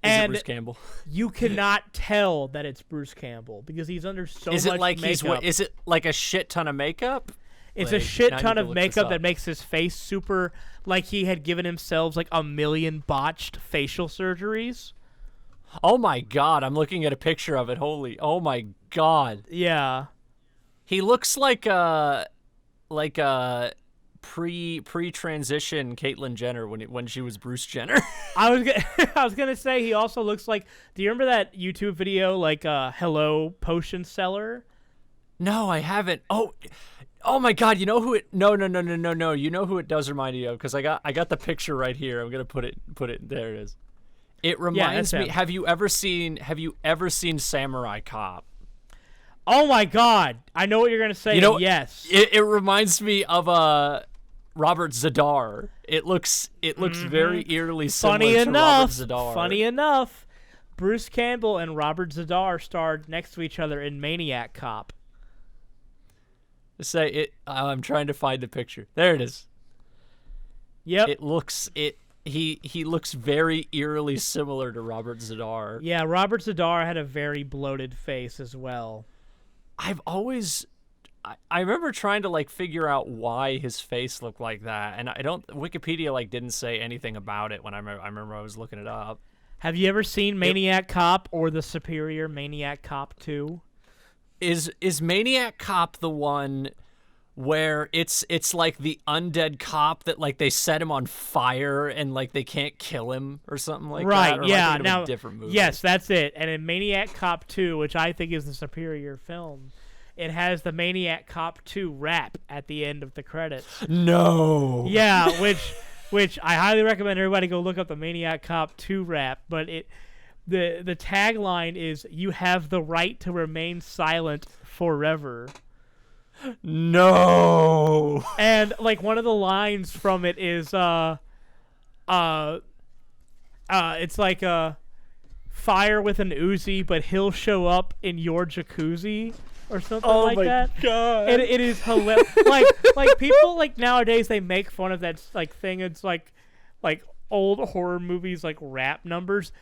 Is it Bruce Campbell? You cannot tell that it's Bruce Campbell because he's under so much makeup. Is it like a shit ton of makeup? It's a shit ton of makeup that makes his face super like he had given himself 1 million botched facial surgeries. Oh my god, I'm looking at a picture of it. Oh my god. Yeah. He looks like a pre-transition Caitlyn Jenner when she was Bruce Jenner. I was gonna say he also looks like. Do you remember that YouTube video Hello Potion Seller? No, I haven't. Oh my God! You know who it? No. You know who it does remind you of? Because I got the picture right here. I'm gonna put it. There it is. It reminds me. Have you ever seen Samurai Cop? Oh my God! I know what you're gonna say. Yes. It reminds me of Robert Zadar. It looks very eerily similar to Robert Zadar. Funny enough, Bruce Campbell and Robert Zadar starred next to each other in Maniac Cop. Say it. I'm trying to find the picture. There it is. Yep. He looks very eerily similar to Robert Zadar. Yeah, Robert Zadar had a very bloated face as well. I remember trying to figure out why his face looked like that, and Wikipedia didn't say anything about it when I remember I was looking it up. Have you ever seen Maniac Cop or the superior Maniac Cop 2? is Maniac Cop the one where it's like the undead cop that like they set him on fire and like they can't kill him or something like that? Or yeah. am I thinking of Now, a different movie? yes, that's it. And in Maniac Cop 2, which I think is the superior film, it has the Maniac Cop 2 rap at the end of the credits. No. Yeah, which I highly recommend everybody go look up the Maniac Cop 2 rap. But the tagline is, "You have the right to remain silent forever." No. And like one of the lines from it is it's like fire with an Uzi, but he'll show up in your jacuzzi or something like that. Oh my god! It is hilarious. like people like nowadays they make fun of that like thing. It's like old horror movies like rap numbers.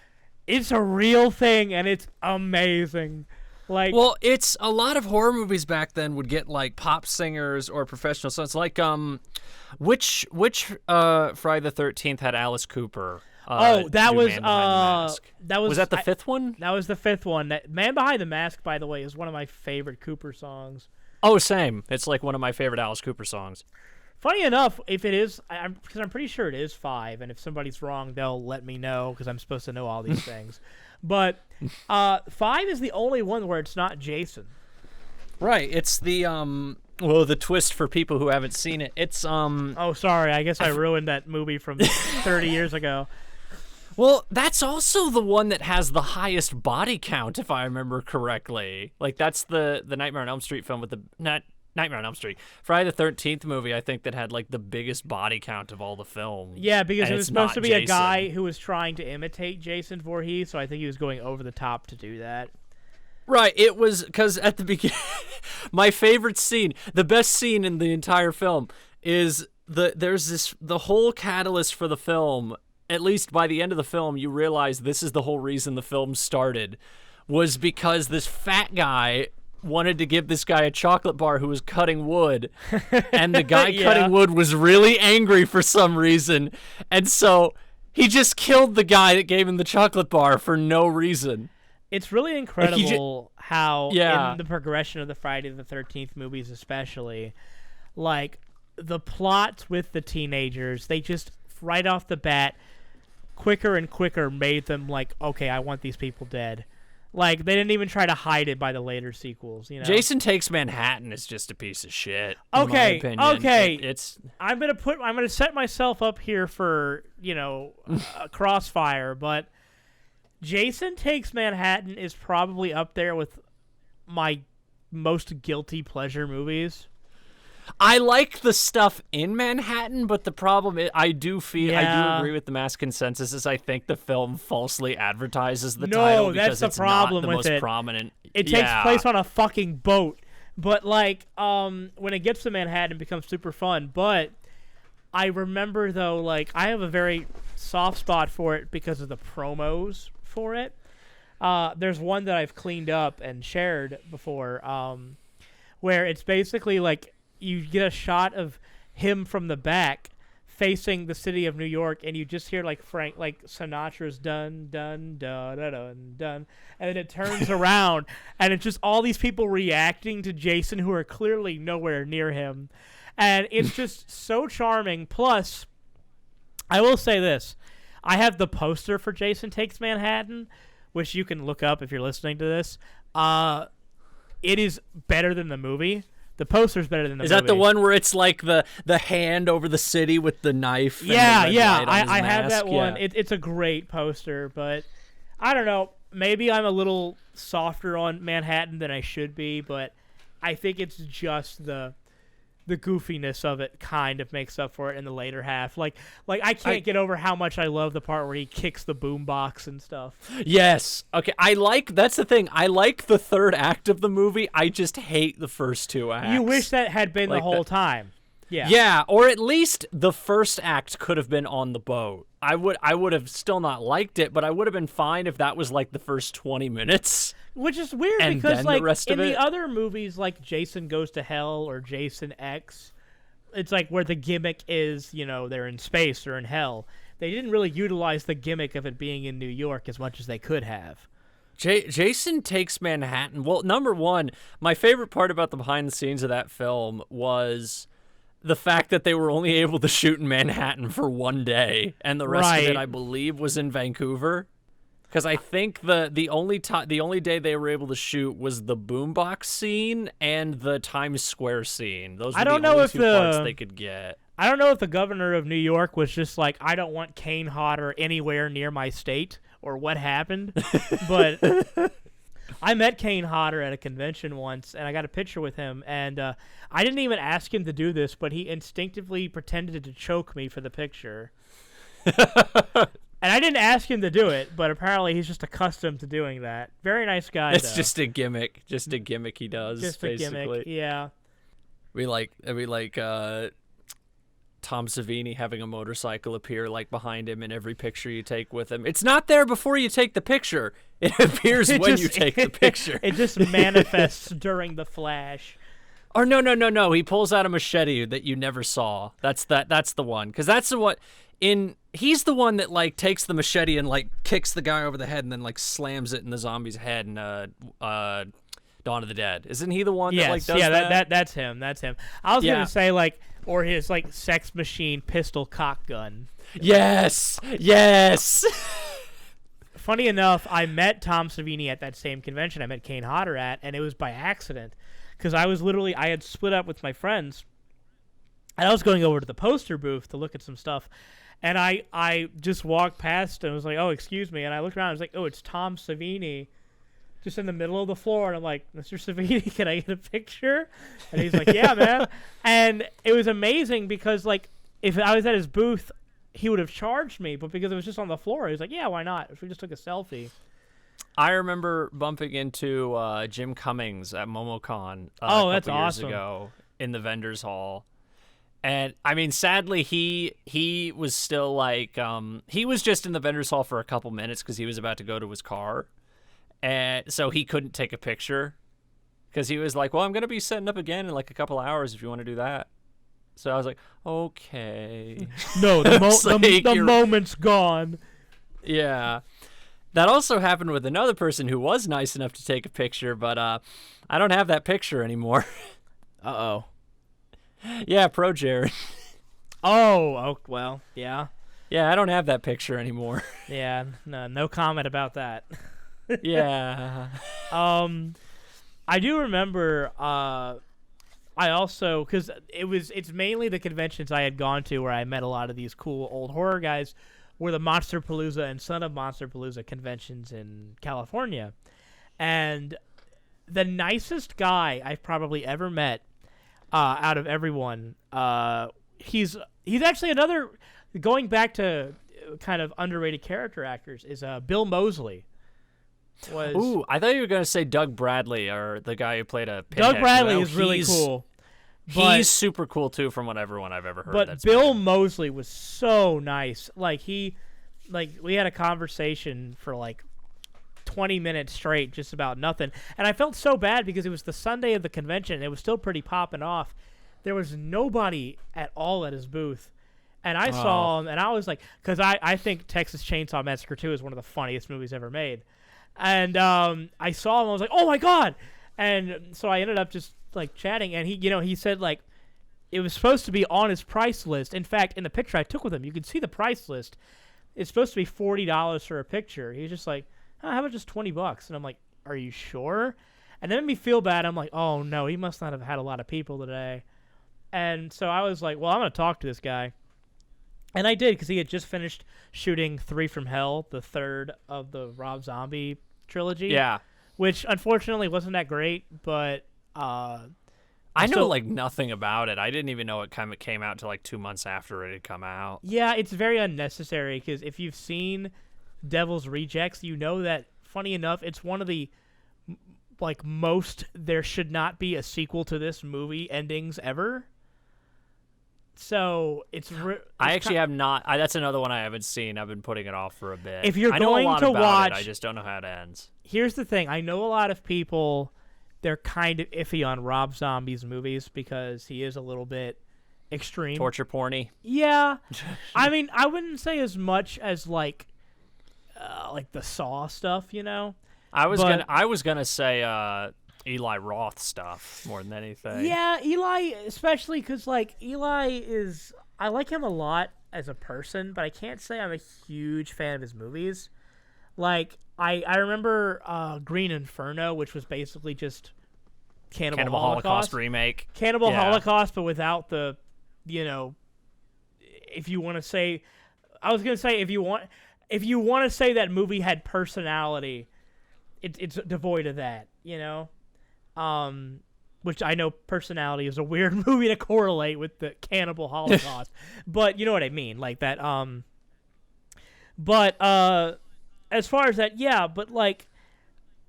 It's a real thing and it's amazing. Like, well, it's a lot of horror movies back then would get like pop singers or professional songs. Like which Friday the 13th had Alice Cooper? that was Was that the fifth one? That was the fifth one. Man Behind the Mask, by the way, is one of my favorite Cooper songs. Oh, same. It's like one of my favorite Alice Cooper songs. Funny enough, if it is, because I'm pretty sure it is 5, and if somebody's wrong, they'll let me know because I'm supposed to know all these things. But 5 is the only one where it's not Jason. Right. It's the the twist for people who haven't seen it. It's Oh, sorry. I guess I ruined that movie from 30 years ago. Well, that's also the one that has the highest body count, if I remember correctly. Like that's the Nightmare on Elm Street film with the Nightmare on Elm Street. Friday the 13th movie, I think, that had like the biggest body count of all the films. Yeah, because it was supposed to be Jason. a guy who was trying to imitate Jason Voorhees, so I think he was going over the top to do that. Right, it was because at the beginning, my favorite scene, the best scene in the entire film, is the whole catalyst for the film. At least by the end of the film, you realize this is the whole reason the film started, was because this fat guy wanted to give this guy a chocolate bar who was cutting wood, and the guy cutting wood was really angry for some reason, and so he just killed the guy that gave him the chocolate bar for no reason. It's really incredible how in the progression of the Friday the 13th movies especially, like the plots with the teenagers, they just right off the bat quicker and quicker made them like, okay, I want these people dead. Like, they didn't even try to hide it by the later sequels, you know? Jason Takes Manhattan is just a piece of shit. Okay, in my opinion. it's. I'm gonna set myself up here for, a crossfire, but Jason Takes Manhattan is probably up there with my most guilty pleasure movies. I like the stuff in Manhattan, but the problem is, I do agree with the mass consensus is I think the film falsely advertises the title because that's it's the problem not the with most it. prominent. It takes place on a fucking boat, but like when it gets to Manhattan, it becomes super fun. But I remember though, like I have a very soft spot for it because of the promos for it. There's one that I've cleaned up and shared before, where it's basically like, you get a shot of him from the back facing the city of New York, and you just hear like Sinatra's dun dun dun dun dun dun, and then it turns around and it's just all these people reacting to Jason who are clearly nowhere near him, and it's just so charming. Plus, I will say this: I have the poster for Jason Takes Manhattan, which you can look up if you're listening to this. It is better than the movie. The poster's better than the movie. Is that the one where it's like the hand over the city with the knife? Yeah, and the red light on his I mask? have that one. Yeah. It's a great poster, but I don't know. Maybe I'm a little softer on Manhattan than I should be, but I think it's just the goofiness of it kind of makes up for it in the later half. Like I can't get over how much I love the part where he kicks the boombox and stuff. Yes. Okay. That's the thing. I like the third act of the movie. I just hate the first two acts. You wish that had been the whole time. Yeah. Yeah, or at least the first act could have been on the boat. I would have still not liked it, but I would have been fine if that was like the first 20 minutes. Which is weird and because then like the rest in of the it. other movies like Jason Goes to Hell or Jason X, it's like where the gimmick is, they're in space or in hell. They didn't really utilize the gimmick of it being in New York as much as they could have. Jason Takes Manhattan. Well, number one, my favorite part about the behind the scenes of that film was the fact that they were only able to shoot in Manhattan for one day, and the rest of it, I believe, was in Vancouver. Because I think the only day they were able to shoot was the boombox scene and the Times Square scene. Those were the only two parts they could get. I don't know if the governor of New York was just like, I don't want Kane Hodder anywhere near my state, or what happened, but I met Kane Hodder at a convention once, and I got a picture with him, and I didn't even ask him to do this, but he instinctively pretended to choke me for the picture. And I didn't ask him to do it, but apparently he's just accustomed to doing that. Very nice guy, It's though. just a gimmick. Just a gimmick he does, Just basically. a gimmick, yeah. We like Tom Savini having a motorcycle appear like behind him in every picture you take with him. It's not there before you take the picture. It appears when you take the picture. It just manifests during the flash. Or no. He pulls out a machete that you never saw. That's the one. Because that's the one he's the one that like takes the machete and like kicks the guy over the head and then like slams it in the zombie's head in Dawn of the Dead. Isn't he the one that like does that? Yeah, that's him. That's him. I was gonna say like, or his like sex machine pistol cock gun. Yes. Funny enough, I met Tom Savini at that same convention I met Kane Hodder at, and it was by accident, because I had split up with my friends, and I was going over to the poster booth to look at some stuff, and I just walked past and was like, oh, excuse me, and I looked around and I was like, oh, it's Tom Savini, just in the middle of the floor, and I'm like, Mr. Savini, can I get a picture? And he's like, yeah, man. And it was amazing because, like, if I was at his booth, he would have charged me, but because it was just on the floor, he was like, yeah, why not? If we just took a selfie. I remember bumping into Jim Cummings at MomoCon a couple years ago in the vendors hall. And, I mean, sadly, he was still, like, he was just in the vendors hall for a couple minutes because he was about to go to his car. And so he couldn't take a picture because he was like, well, I'm going to be setting up again in like a couple hours if you want to do that. So I was like, okay. No, the moment's gone. Yeah. That also happened with another person who was nice enough to take a picture, but I don't have that picture anymore. Uh-oh. Yeah, Pro Jared. Oh, well, yeah. Yeah, I don't have that picture anymore. Yeah, no comment about that. Yeah. I do remember, I also, because it's mainly the conventions I had gone to where I met a lot of these cool old horror guys, were the Monsterpalooza and Son of Monsterpalooza conventions in California. And the nicest guy I've probably ever met, out of everyone, he's actually another, going back to kind of underrated character actors, is Bill Mosley. Ooh, I thought you were going to say Doug Bradley, or the guy who played a Pinhead. Doug Bradley is really cool. He's super cool, too, from what everyone I've ever heard. But Bill Mosley was so nice. Like, we had a conversation for, like, 20 minutes straight, just about nothing. And I felt so bad because it was the Sunday of the convention. And it was still pretty popping off. There was nobody at all at his booth. And I saw him, and I was like, because I think Texas Chainsaw Massacre 2 is one of the funniest movies ever made. And I saw him, I was like, oh my God. And so I ended up just like chatting, and he said like it was supposed to be on his price list. In fact, in the picture I took with him, you could see the price list. It's supposed to be $40 for a picture. He was just like, how about just $20? And I'm like, are you sure? And then it made me feel bad. I'm like, oh no, he must not have had a lot of people today. And so I was like, well, I'm going to talk to this guy. And I did, because he had just finished shooting 3 from Hell, the third of the Rob Zombie trilogy. Yeah. Which, unfortunately, wasn't that great, but... I know, like, nothing about it. I didn't even know it kind of came out till, like, 2 months after it had come out. Yeah, it's very unnecessary, because if you've seen Devil's Rejects, you know that, funny enough, it's one of the, like, most there should not be a sequel to this movie endings ever. So I actually have not. That's another one I haven't seen. I've been putting it off for a bit. If you're I know going a lot to about watch, it, I just don't know how it ends. Here's the thing: I know a lot of people. They're kind of iffy on Rob Zombie's movies because he is a little bit extreme, torture porny. Yeah, I mean, I wouldn't say as much as like the Saw stuff, you know. I was gonna say Eli Roth stuff more than anything. Yeah, Eli, especially because like Eli is, I like him a lot as a person, but I can't say I'm a huge fan of his movies. Like I remember Green Inferno, which was basically just Cannibal Holocaust remake. Cannibal Holocaust, but without the, if you want to say, I was gonna say if you want to say that movie had personality, it's devoid of that, which I know personality is a weird movie to correlate with the Cannibal Holocaust, but you know what I mean, like that. But as far as that, yeah, but like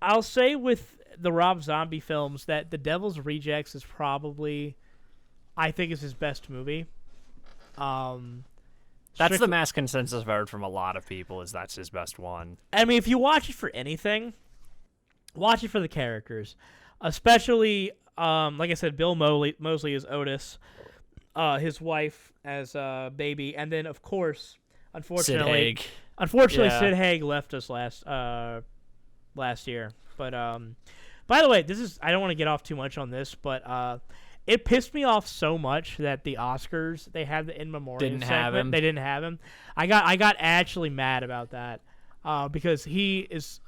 I'll say with the Rob Zombie films that The Devil's Rejects is probably, I think, is his best movie. That's the mass consensus I've heard from a lot of people, is that's his best one. I mean, if you watch it for anything, watch it for the characters. Especially, like I said, Bill Mosley as Otis, his wife as Baby, and then, of course, unfortunately, Sid Haig left us last year. But, by the way, I don't want to get off too much on this, but it pissed me off so much that the Oscars, they had the in memoriam segment. They didn't have him. I got actually mad about that because he's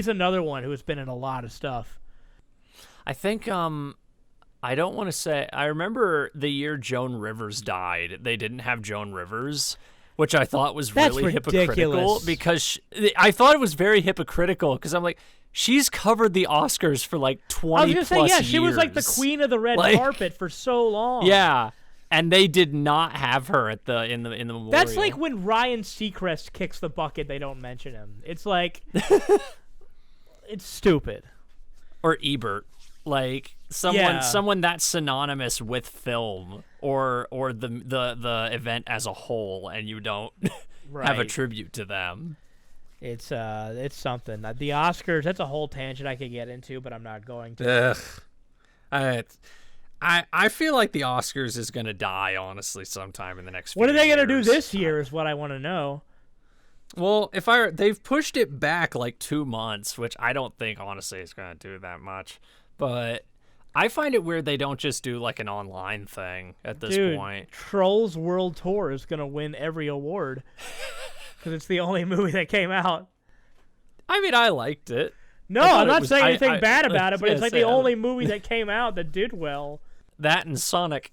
another one who has been in a lot of stuff. I think I don't want to say, I remember the year Joan Rivers died, they didn't have Joan Rivers, which I thought was really hypocritical, because I thought it was very hypocritical, because I'm like, she's covered the Oscars for like 20 plus years. She was like the queen of the red carpet for so long. Yeah, and they did not have her at in the memorial. That's like when Ryan Seacrest kicks the bucket, they don't mention him. It's like, it's stupid. Or Ebert, like someone that's synonymous with film or the event as a whole, and you don't have a tribute to them. It's something. The Oscars, that's a whole tangent I could get into, but I'm not going to. I feel like the Oscars is going to die, honestly, sometime in the next few years. What are they going to do this year is what I want to know. Well, they've pushed it back like 2 months, which I don't think, honestly, is going to do that much. But I find it weird they don't just do like an online thing at this point. Trolls World Tour is going to win every award because it's the only movie that came out. I mean, I liked it. No, I'm not saying anything bad about it, but it's like the only movie that came out that did well. That and Sonic.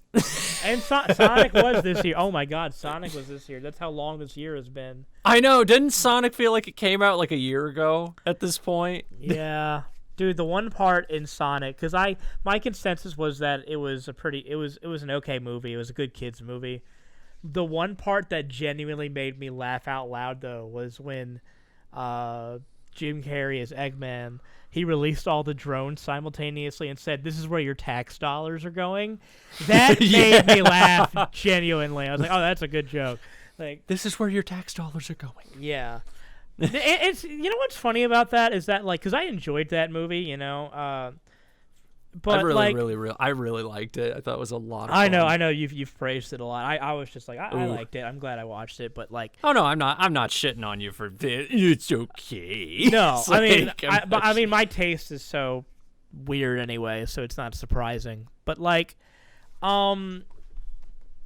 And Sonic was this year. Oh my God, Sonic was this year. That's how long this year has been. I know. Didn't Sonic feel like it came out like a year ago at this point? Yeah. Dude, the one part in Sonic, because my consensus was that it was an okay movie. It was a good kids movie. The one part that genuinely made me laugh out loud though was when Jim Carrey as Eggman, he released all the drones simultaneously and said, "This is where your tax dollars are going." That made me laugh genuinely. I was like, "Oh, that's a good joke." Like, this is where your tax dollars are going. Yeah. It's what's funny about that is that because I enjoyed that movie, but I really liked it. I thought it was a lot of fun. I know you've praised it a lot. I was just like I liked it. I'm glad I watched it, but oh no, I'm not shitting on you for this. It's okay. No, I mean my taste is so weird anyway, so it's not surprising. But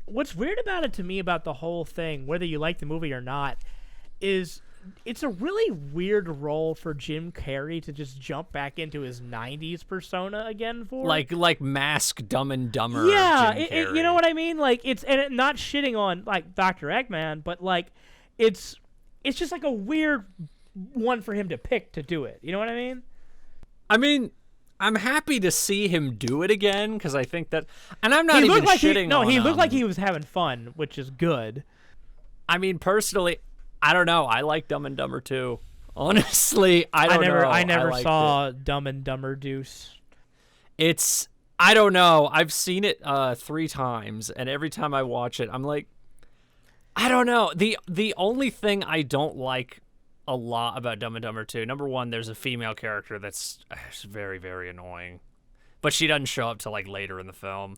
what's weird about it to me about the whole thing, whether you like the movie or not, is it's a really weird role for Jim Carrey to just jump back into his 90s persona again for. Like mask Dumb and Dumber. Yeah, Jim Carrey. You know what I mean? Not shitting on Dr. Eggman, but it's just like a weird one for him to pick to do it. You know what I mean? I mean, I'm happy to see him do it again because I think that, and I'm not even shitting on him. He looked like he was having fun, which is good. I mean, personally, I don't know. I like Dumb and Dumber too. Honestly, I never saw Dumb and Dumber Deuce. I don't know. I've seen it 3 times, and every time I watch it, I'm like, I don't know. The only thing I don't like a lot about Dumb and Dumber 2, number one, there's a female character that's very, very annoying, but she doesn't show up till later in the film,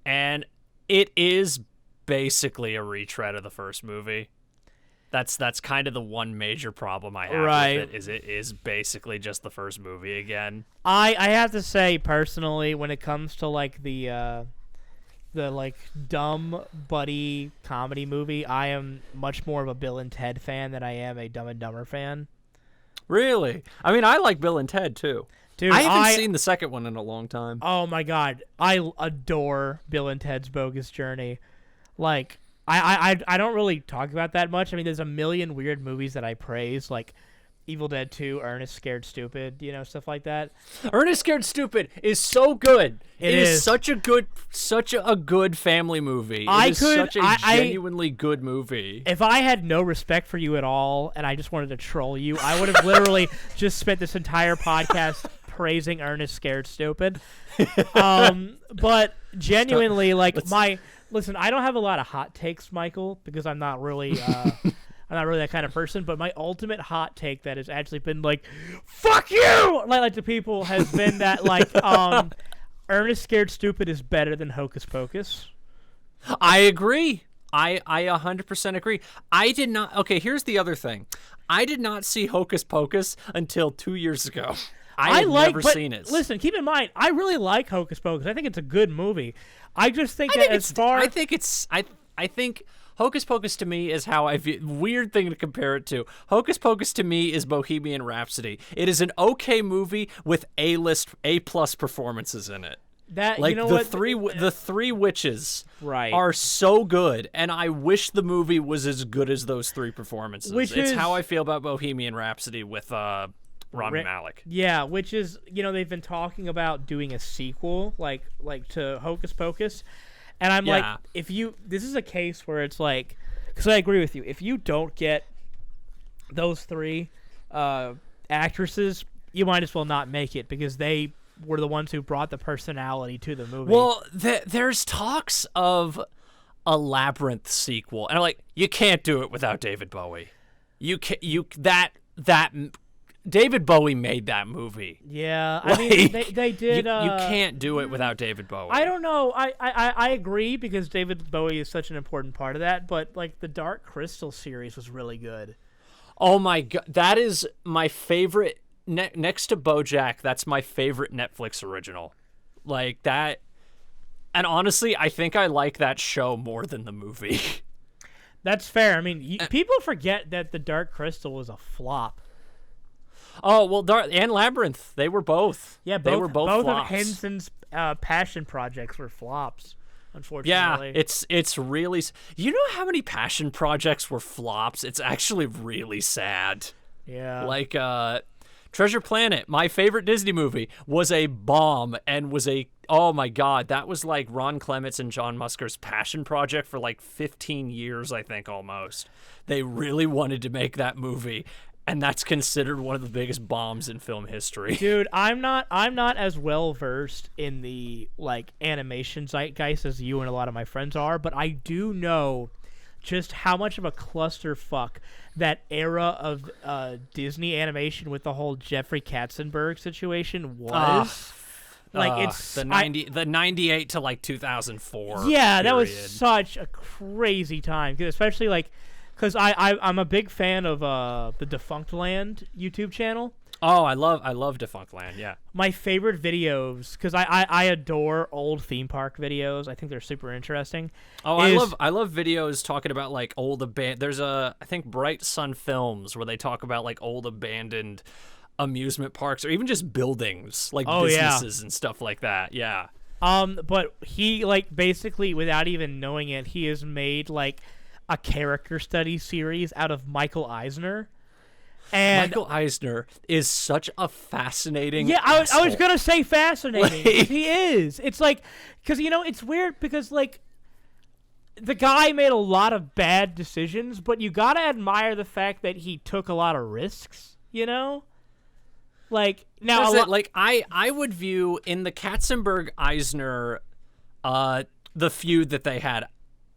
and it is basically a retread of the first movie. That's kind of the one major problem I have Right. with it is basically just the first movie again. I have to say personally, when it comes to like the like dumb buddy comedy movie, I am much more of a Bill and Ted fan than I am a Dumb and Dumber fan. Really? I mean, I like Bill and Ted too. Dude, I haven't seen the second one in a long time. Oh my god, I adore Bill and Ted's Bogus Journey. Like, I don't really talk about that much. I mean, there's a million weird movies that I praise, like Evil Dead 2, Ernest Scared Stupid, stuff like that. Ernest Scared Stupid is so good. It is such a good family movie. It is such a genuinely good movie. If I had no respect for you at all and I just wanted to troll you, I would have literally just spent this entire podcast praising Ernest Scared Stupid. But genuinely, listen, I don't have a lot of hot takes, Michael, because I'm not really that kind of person, but my ultimate hot take that has actually been like, fuck you, like to people, has been that Ernest Scared Stupid is better than Hocus Pocus. I agree. I 100% agree. I did not. Okay, here's the other thing. I did not see Hocus Pocus until 2 years ago. I had never seen it. Listen, keep in mind, I really like Hocus Pocus. I think it's a good movie. I just think I think Hocus Pocus to me is how I view. Weird thing to compare it to. Hocus Pocus to me is Bohemian Rhapsody. It is an okay movie with A+ performances in it. The three witches are so good, and I wish the movie was as good as those three performances. It's how I feel about Bohemian Rhapsody with Rami Malek. Yeah, which is, they've been talking about doing a sequel like to Hocus Pocus. And I'm like, this is a case where it's like, because I agree with you, if you don't get those three actresses, you might as well not make it, because they were the ones who brought the personality to the movie. Well, there's talks of a Labyrinth sequel, and I'm like, you can't do it without David Bowie. David Bowie made that movie. Yeah, I mean, they did. You can't do it without David Bowie. I don't know. I agree, because David Bowie is such an important part of that. But like the Dark Crystal series was really good. Oh my god, that is my favorite. Next to BoJack, that's my favorite Netflix original. Like that, and honestly, I think I like that show more than the movie. That's fair. I mean, people forget that the Dark Crystal was a flop. Oh, well, and Labyrinth, they were both. Yeah, they were both both flops. of Henson's passion projects were flops, unfortunately. Yeah, it's really... You know how many passion projects were flops? It's actually really sad. Yeah. Like, Treasure Planet, my favorite Disney movie, was a bomb and was a... Oh, my God, that was like Ron Clements and John Musker's passion project for like 15 years, I think, almost. They really wanted to make that movie, and that's considered one of the biggest bombs in film history. Dude, I'm not as well versed in the like animation zeitgeist as you and a lot of my friends are, but I do know just how much of a clusterfuck that era of Disney animation with the whole Jeffrey Katzenberg situation was. It's the 98 to like 2004. Yeah, period. That was such a crazy time, especially like. Because I'm a big fan of the Defunct Land YouTube channel. Oh, I love Defunct Land, yeah. My favorite videos, because I adore old theme park videos. I think they're super interesting. Oh, I love videos talking about like old abandoned. There's I think Bright Sun Films, where they talk about like old abandoned amusement parks, or even just buildings, like businesses and stuff like that. Yeah. But he like basically, without even knowing it, he has made like a character study series out of Michael Eisner. And Michael Eisner is such a fascinating I was going to say fascinating. He is. It's like, because, it's weird because, like, the guy made a lot of bad decisions, but you got to admire the fact that he took a lot of risks, Like, now... I would view in the Katzenberg-Eisner, the feud that they had,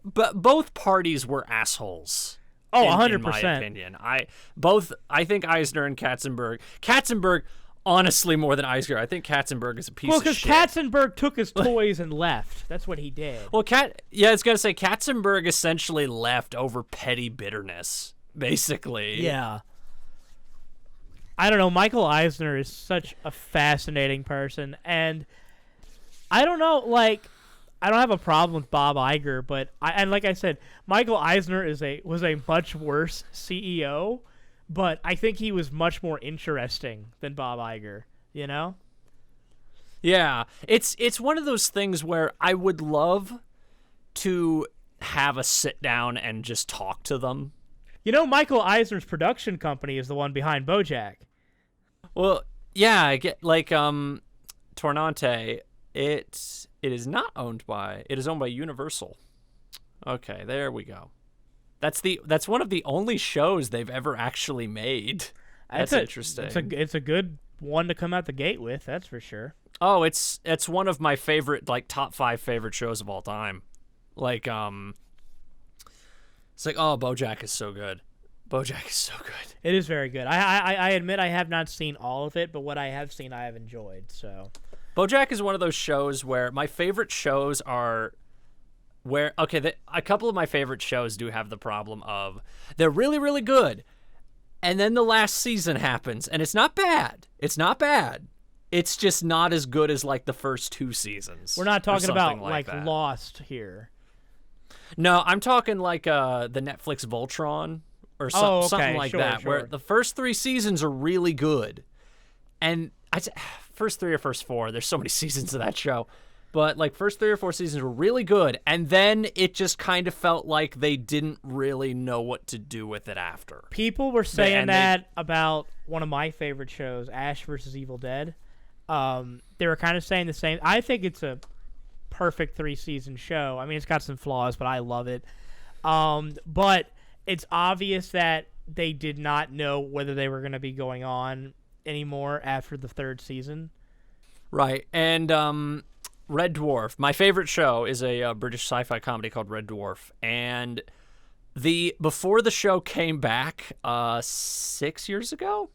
but both parties were assholes. Oh, 100%. In my opinion. I think Eisner and Katzenberg, honestly, more than Eisner. I think Katzenberg is a piece of shit. Well, because Katzenberg took his toys and left. That's what he did. Well, I was going to say, Katzenberg essentially left over petty bitterness. basically. Yeah. I don't know. Michael Eisner is such a fascinating person, and I don't know, like, I don't have a problem with Bob Iger, but and like I said, Michael Eisner was a much worse CEO, but I think he was much more interesting than Bob Iger, you know? Yeah, it's one of those things where I would love to have a sit down and just talk to them. You know, Michael Eisner's production company is the one behind BoJack. Well, yeah, I get like Tornante. It is not owned by. It is owned by Universal. Okay, there we go. That's one of the only shows they've ever actually made. That's interesting. It's a good one to come out the gate with. That's for sure. Oh, it's one of my favorite, like, top 5 favorite shows of all time. Like, it's like, oh, BoJack is so good. BoJack is so good. It is very good. I admit I have not seen all of it, but what I have seen I have enjoyed. So, BoJack is one of those shows where my favorite shows are where, okay, a couple of my favorite shows do have the problem of they're really, really good, and then the last season happens, and it's not bad. It's not bad. It's just not as good as, like, the first 2 seasons. We're not talking about, like Lost here. No, I'm talking, like, the Netflix Voltron or something like that, sure. where the first 3 seasons are really good. And first 3 or first 4, there's so many seasons of that show. But, like, first 3 or 4 seasons were really good, and then it just kind of felt like they didn't really know what to do with it after. People were saying that about one of my favorite shows, Ash vs. Evil Dead. They were kind of saying the same. I think it's a perfect 3-season show. I mean, it's got some flaws, but I love it. But it's obvious that they did not know whether they were going to be going on anymore after the 3rd season. Right. And Red Dwarf, my favorite show, is a British sci-fi comedy called Red Dwarf. And before the show came back 6 years ago,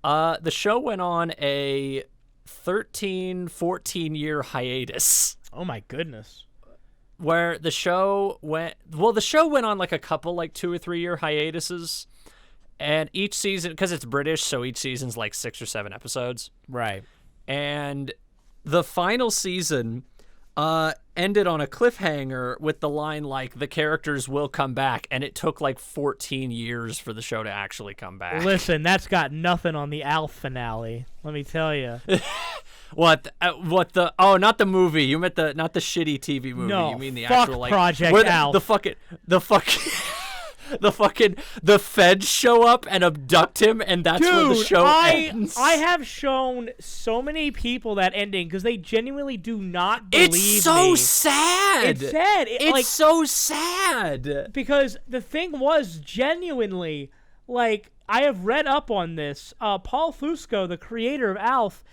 the show went on a 14-year hiatus. Oh my goodness. Where the show went on like a couple, like 2 or 3 year hiatuses, and each season, because it's British, so each season's like 6 or 7 episodes. Right. And the final season ended on a cliffhanger with the line, like, the characters will come back, and it took like 14 years for the show to actually come back. Listen, that's got nothing on the Alf finale, let me tell you. What the oh, not the movie, you meant not the shitty TV movie. No, You mean the fuck actual, like, Project where Alf. the feds show up and abduct him, and that's where the show ends. I have shown so many people that ending because they genuinely do not believe me. It's so sad. It's sad. It's so sad. Because the thing was, genuinely, like, I have read up on this. Paul Fusco, the creator of Alf,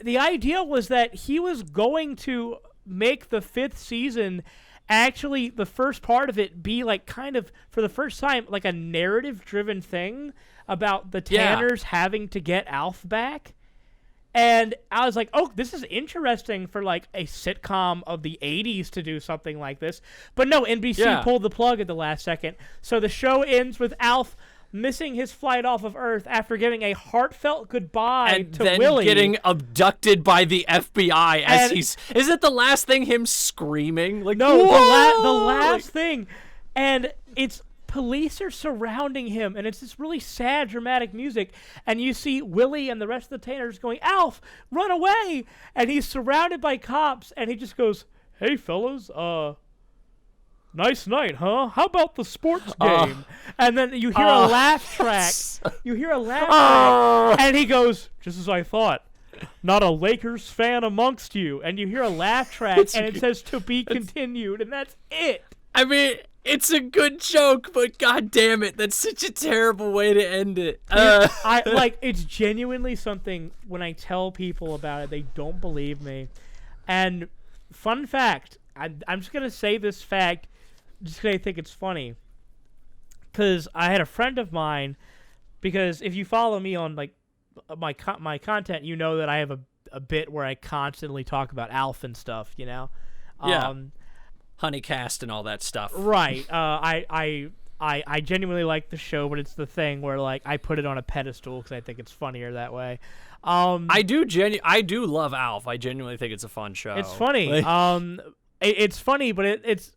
the idea was that he was going to make the 5th season actually, the first part of it be, like, kind of, for the first time, like a narrative-driven thing about the Tanners having to get Alf back. And I was like, oh, this is interesting for, like, a sitcom of the 80s to do something like this. But no, NBC pulled the plug at the last second. So the show ends with Alf missing his flight off of Earth after giving a heartfelt goodbye to Willie. And then getting abducted by the FBI as Is it the last thing, him screaming? Like, no, whoa! the last thing. And it's police are surrounding him, and it's this really sad, dramatic music. And you see Willie and the rest of the Tanners going, Alf, run away! And he's surrounded by cops, and he just goes, hey, fellas, nice night, huh? How about the sports game? And then you hear a laugh track. You hear a laugh track. And he goes, just as I thought. Not a Lakers fan amongst you. And you hear a laugh track, and it says to be continued. And that's it. I mean, it's a good joke, but god damn it, that's such a terrible way to end it. It's genuinely something, when I tell people about it, they don't believe me. And fun fact, I'm just going to say this fact, just because I think it's funny. Because I had a friend of mine, because if you follow me on, like, my content, you know that I have a bit where I constantly talk about Alf and stuff, you know? Yeah. Honeycast and all that stuff. Right. I I genuinely like the show, but it's the thing where like I put it on a pedestal because I think it's funnier that way. I do love Alf. I genuinely think it's a fun show. It's funny. It's funny, but it's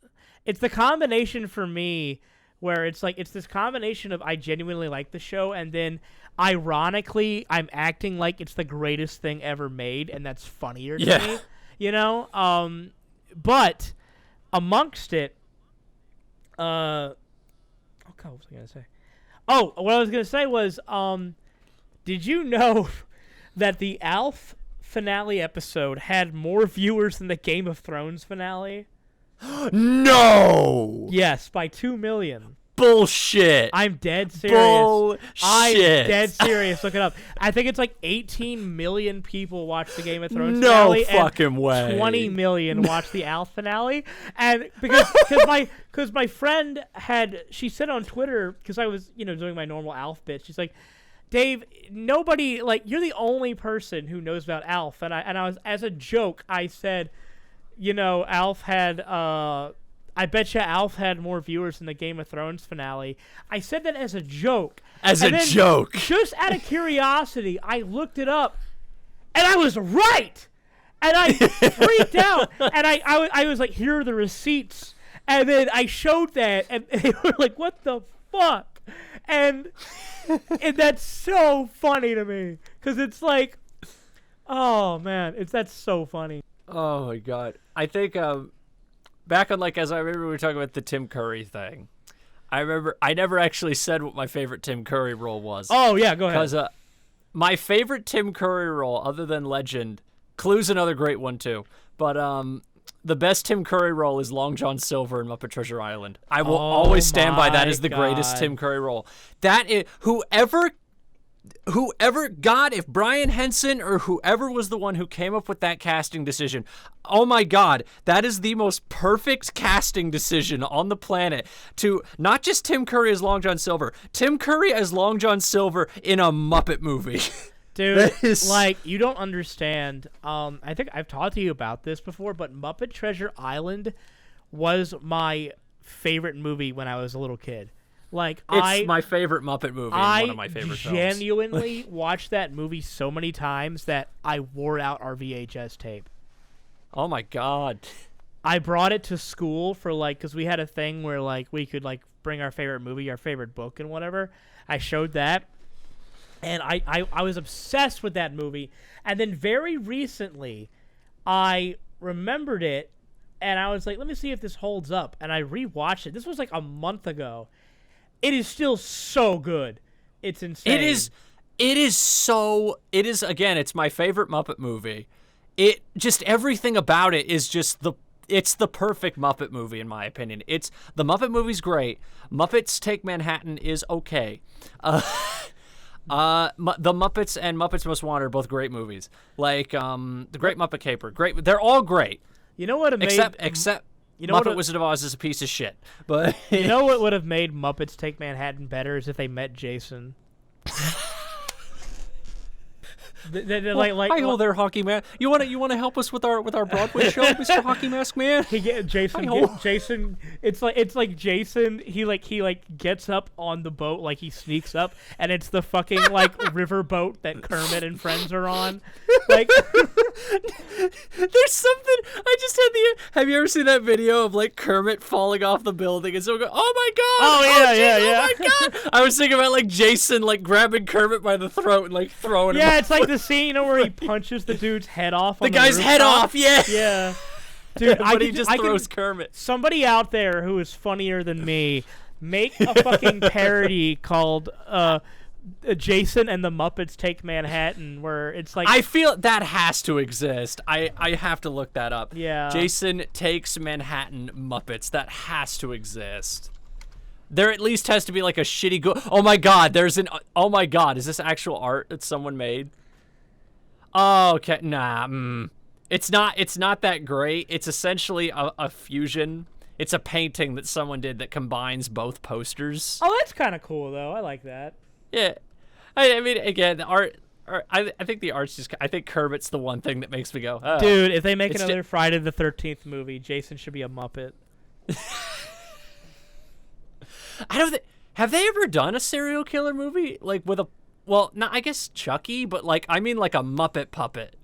the combination for me where it's like it's this combination of I genuinely like the show, and then ironically I'm acting like it's the greatest thing ever made, and that's funnier to me. You know? But amongst it, oh God, what was I gonna say? Oh, what I was gonna say was, did you know that the Alf finale episode had more viewers than the Game of Thrones finale? No! Yes, by 2 million. Bullshit. I'm dead serious. Bullshit. I'm dead serious. Look it up. I think it's like 18 million people watch the Game of Thrones no finale. Fucking way. 20 million watch the Alf finale. And because my friend she said on Twitter, because I was doing my normal Alf bit, she's like, Dave, nobody, like, you're the only person who knows about Alf. And I was, as a joke, I said, Alf had I bet you Alf had more viewers than the Game of Thrones finale. I said that as a joke. Joke. Just out of curiosity, I looked it up, and I was right. And I freaked out. And I was like, here are the receipts. And then I showed that, and they were like, what the fuck? And that's so funny to me. Because it's like, oh, man, that's so funny. Oh, my God. I think... back on, as I remember we were talking about the Tim Curry thing. I remember I never actually said what my favorite Tim Curry role was. Oh, yeah, go ahead. Because my favorite Tim Curry role, other than Legend, Clue's another great one too, but the best Tim Curry role is Long John Silver in Muppet Treasure Island. I will always stand by that as the greatest Tim Curry role. That is, God, if Brian Henson or whoever was the one who came up with that casting decision, oh my God, that is the most perfect casting decision on the planet to not just Tim Curry as Long John Silver, Tim Curry as Long John Silver in a Muppet movie. Dude, you don't understand. I think I've talked to you about this before, but Muppet Treasure Island was my favorite movie when I was a little kid. It's my favorite Muppet movie and one of my favorite films. I genuinely watched that movie so many times that I wore out our VHS tape. Oh my God. I brought it to school for because we had a thing where we could bring our favorite movie, our favorite book and whatever. I showed that. And I was obsessed with that movie. And then very recently, I remembered it and I was like, let me see if this holds up. And I rewatched it. This was a month ago. It is still so good. It's insane. It is again, it's my favorite Muppet movie. Everything about it is it's the perfect Muppet movie in my opinion. The Muppet movie's great. Muppets Take Manhattan is okay. The Muppets and Muppets Most Wanted are both great movies. The Great Muppet Caper, great. They're all great. You know what? Except Muppet Wizard of Oz is a piece of shit. But you know what would have made Muppets Take Manhattan better is if they met Jason. Hi-ho there, Hockey Man. You want to help us with our Broadway show, Mr. Hockey Mask Man? Jason. It's like Jason. He gets up on the boat, he sneaks up, and it's the fucking river boat that Kermit and friends are on. There's something. I just had have you ever seen that video of Kermit falling off the building and someone go, oh my God! Oh yeah. Oh my God! I was thinking about Jason grabbing Kermit by the throat and throwing him. Yeah, it's the scene where he punches the dude's head off. The guy's head off. Yeah. Yeah. Dude, he just throws Kermit. Somebody out there who is funnier than me, make a fucking parody called Jason and the Muppets Take Manhattan, where it's I feel that has to exist. I have to look that up. Yeah. Jason Takes Manhattan Muppets. That has to exist. There at least has to be a shitty oh my God, oh my God, is this actual art that someone made? Oh, okay. Nah. It's not that great. It's essentially a fusion. It's a painting that someone did that combines both posters. Oh, that's kind of cool, though. I like that. Yeah. I mean, again, the art I think the art's just... I think Kermit's the one thing that makes me go, oh. Dude, if they make another Friday the 13th movie, Jason should be a Muppet. I don't think. Have they ever done a serial killer movie like with a? Well, not I guess Chucky, but like I mean like a Muppet puppet,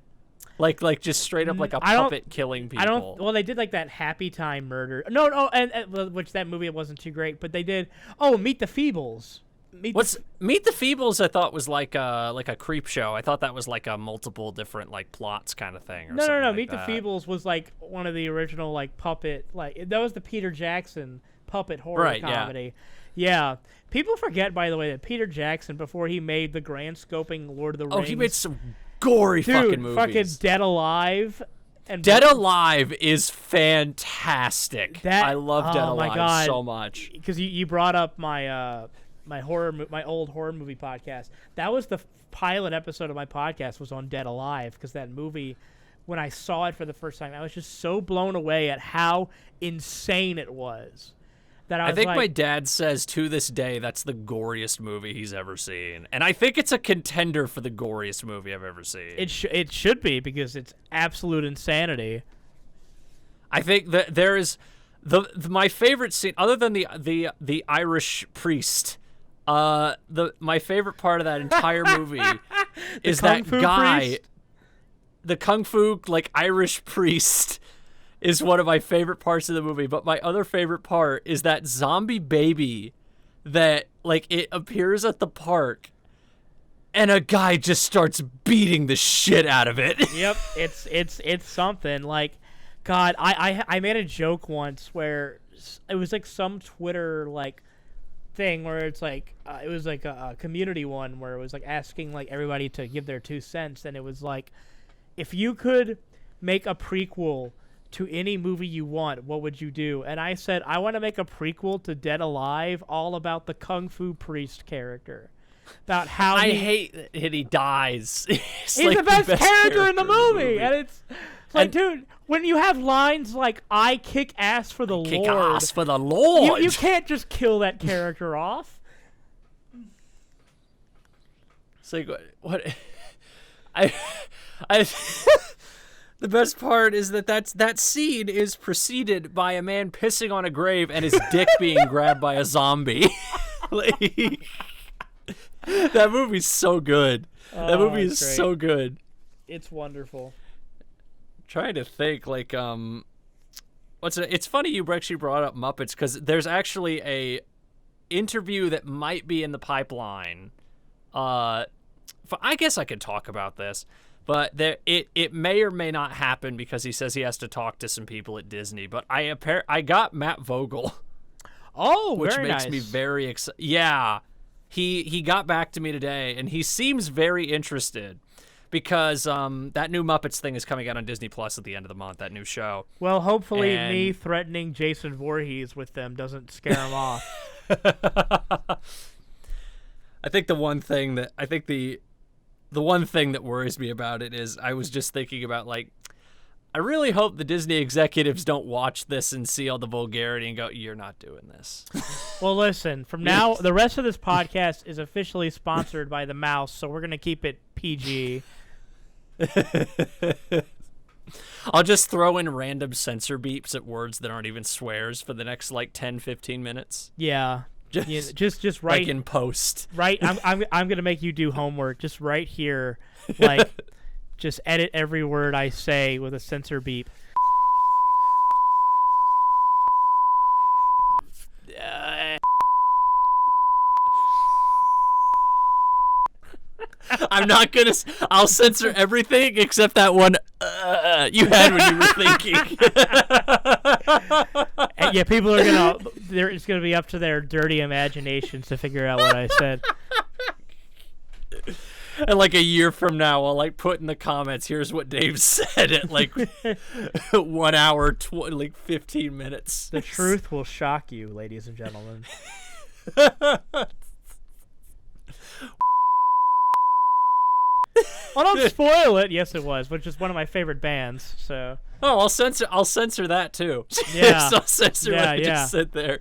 like just straight up like a puppet killing people. I don't. Well, they did like that Happy Time Murder. No, and which that movie wasn't too great, but they did. Oh, Meet the Feebles. Meet the Feebles? I thought was like a creep show. I thought that was like a multiple different like plots kind of thing. Or no. Like Meet that. the Feebles was like one of the original like puppet that was the Peter Jackson puppet horror comedy. Yeah. People forget, by the way, that Peter Jackson, before he made the grand scoping Lord of the Rings, he made some gory fucking movies. Fucking Dead Alive. And Dead Alive is fantastic. I love Dead Alive so much. Because you brought up my my old horror movie podcast. That was the pilot episode of my podcast was on Dead Alive, because that movie, when I saw it for the first time, I was just so blown away at how insane it was. That I think my dad says to this day that's the goriest movie he's ever seen, and I think it's a contender for the goriest movie I've ever seen. It should be, because it's absolute insanity. I think that there is my favorite scene, other than the Irish priest. My favorite part of that entire movie is that guy, priest? The kung fu like Irish priest. Is one of my favorite parts of the movie, but my other favorite part is that zombie baby that like it appears at the park and a guy just starts beating the shit out of it. Yep, it's something. Like, God, I made a joke once where it was like some Twitter like thing where it's like it was like a community one where it was like asking like everybody to give their 2 cents, and it was like, if you could make a prequel to any movie you want, what would you do? And I said, I want to make a prequel to Dead Alive, all about the Kung Fu priest character. About how I hate that he dies. He's like the best character in the movie. And it's like, dude, when you have lines like, I kick ass for the Lord. Kick ass for the Lord. You can't just kill that character off. It's like, what? I The best part is that scene is preceded by a man pissing on a grave and his dick being grabbed by a zombie. Like, that movie's so good. That movie is great. So good. It's wonderful. I'm trying to think, like, it's funny you actually brought up Muppets, because there's actually a interview that might be in the pipeline. I guess I could talk about this. But it may or may not happen, because he says he has to talk to some people at Disney. But I got Matt Vogel. Oh, which very makes nice. me very excited. Yeah, he got back to me today, and he seems very interested, because that new Muppets thing is coming out on Disney Plus at the end of the month. That new show. Well, hopefully me threatening Jason Voorhees with them doesn't scare him off. I think the one thing that worries me about it is I was just thinking about, like, I really hope the Disney executives don't watch this and see all the vulgarity and go, you're not doing this. Well, listen, from now, the rest of this podcast is officially sponsored by the mouse, so we're going to keep it PG. I'll just throw in random censor beeps at words that aren't even swears for the next, like, 10, 15 minutes. Yeah. Just right, like in post. Right, I'm gonna make you do homework. Just right here, like, just edit every word I say with a censor beep. I'm not gonna. I'll censor everything except that one you had when you were thinking. And yeah, people are gonna. It's gonna be up to their dirty imaginations to figure out what I said. And like a year from now, I'll like put in the comments, here's what Dave said at like 1 hour, like 15 minutes. The truth will shock you, ladies and gentlemen. Well, don't spoil it. Yes, it was, which is one of my favorite bands. So. Oh, I'll censor that too. Yeah. So I'll censor what I just said there.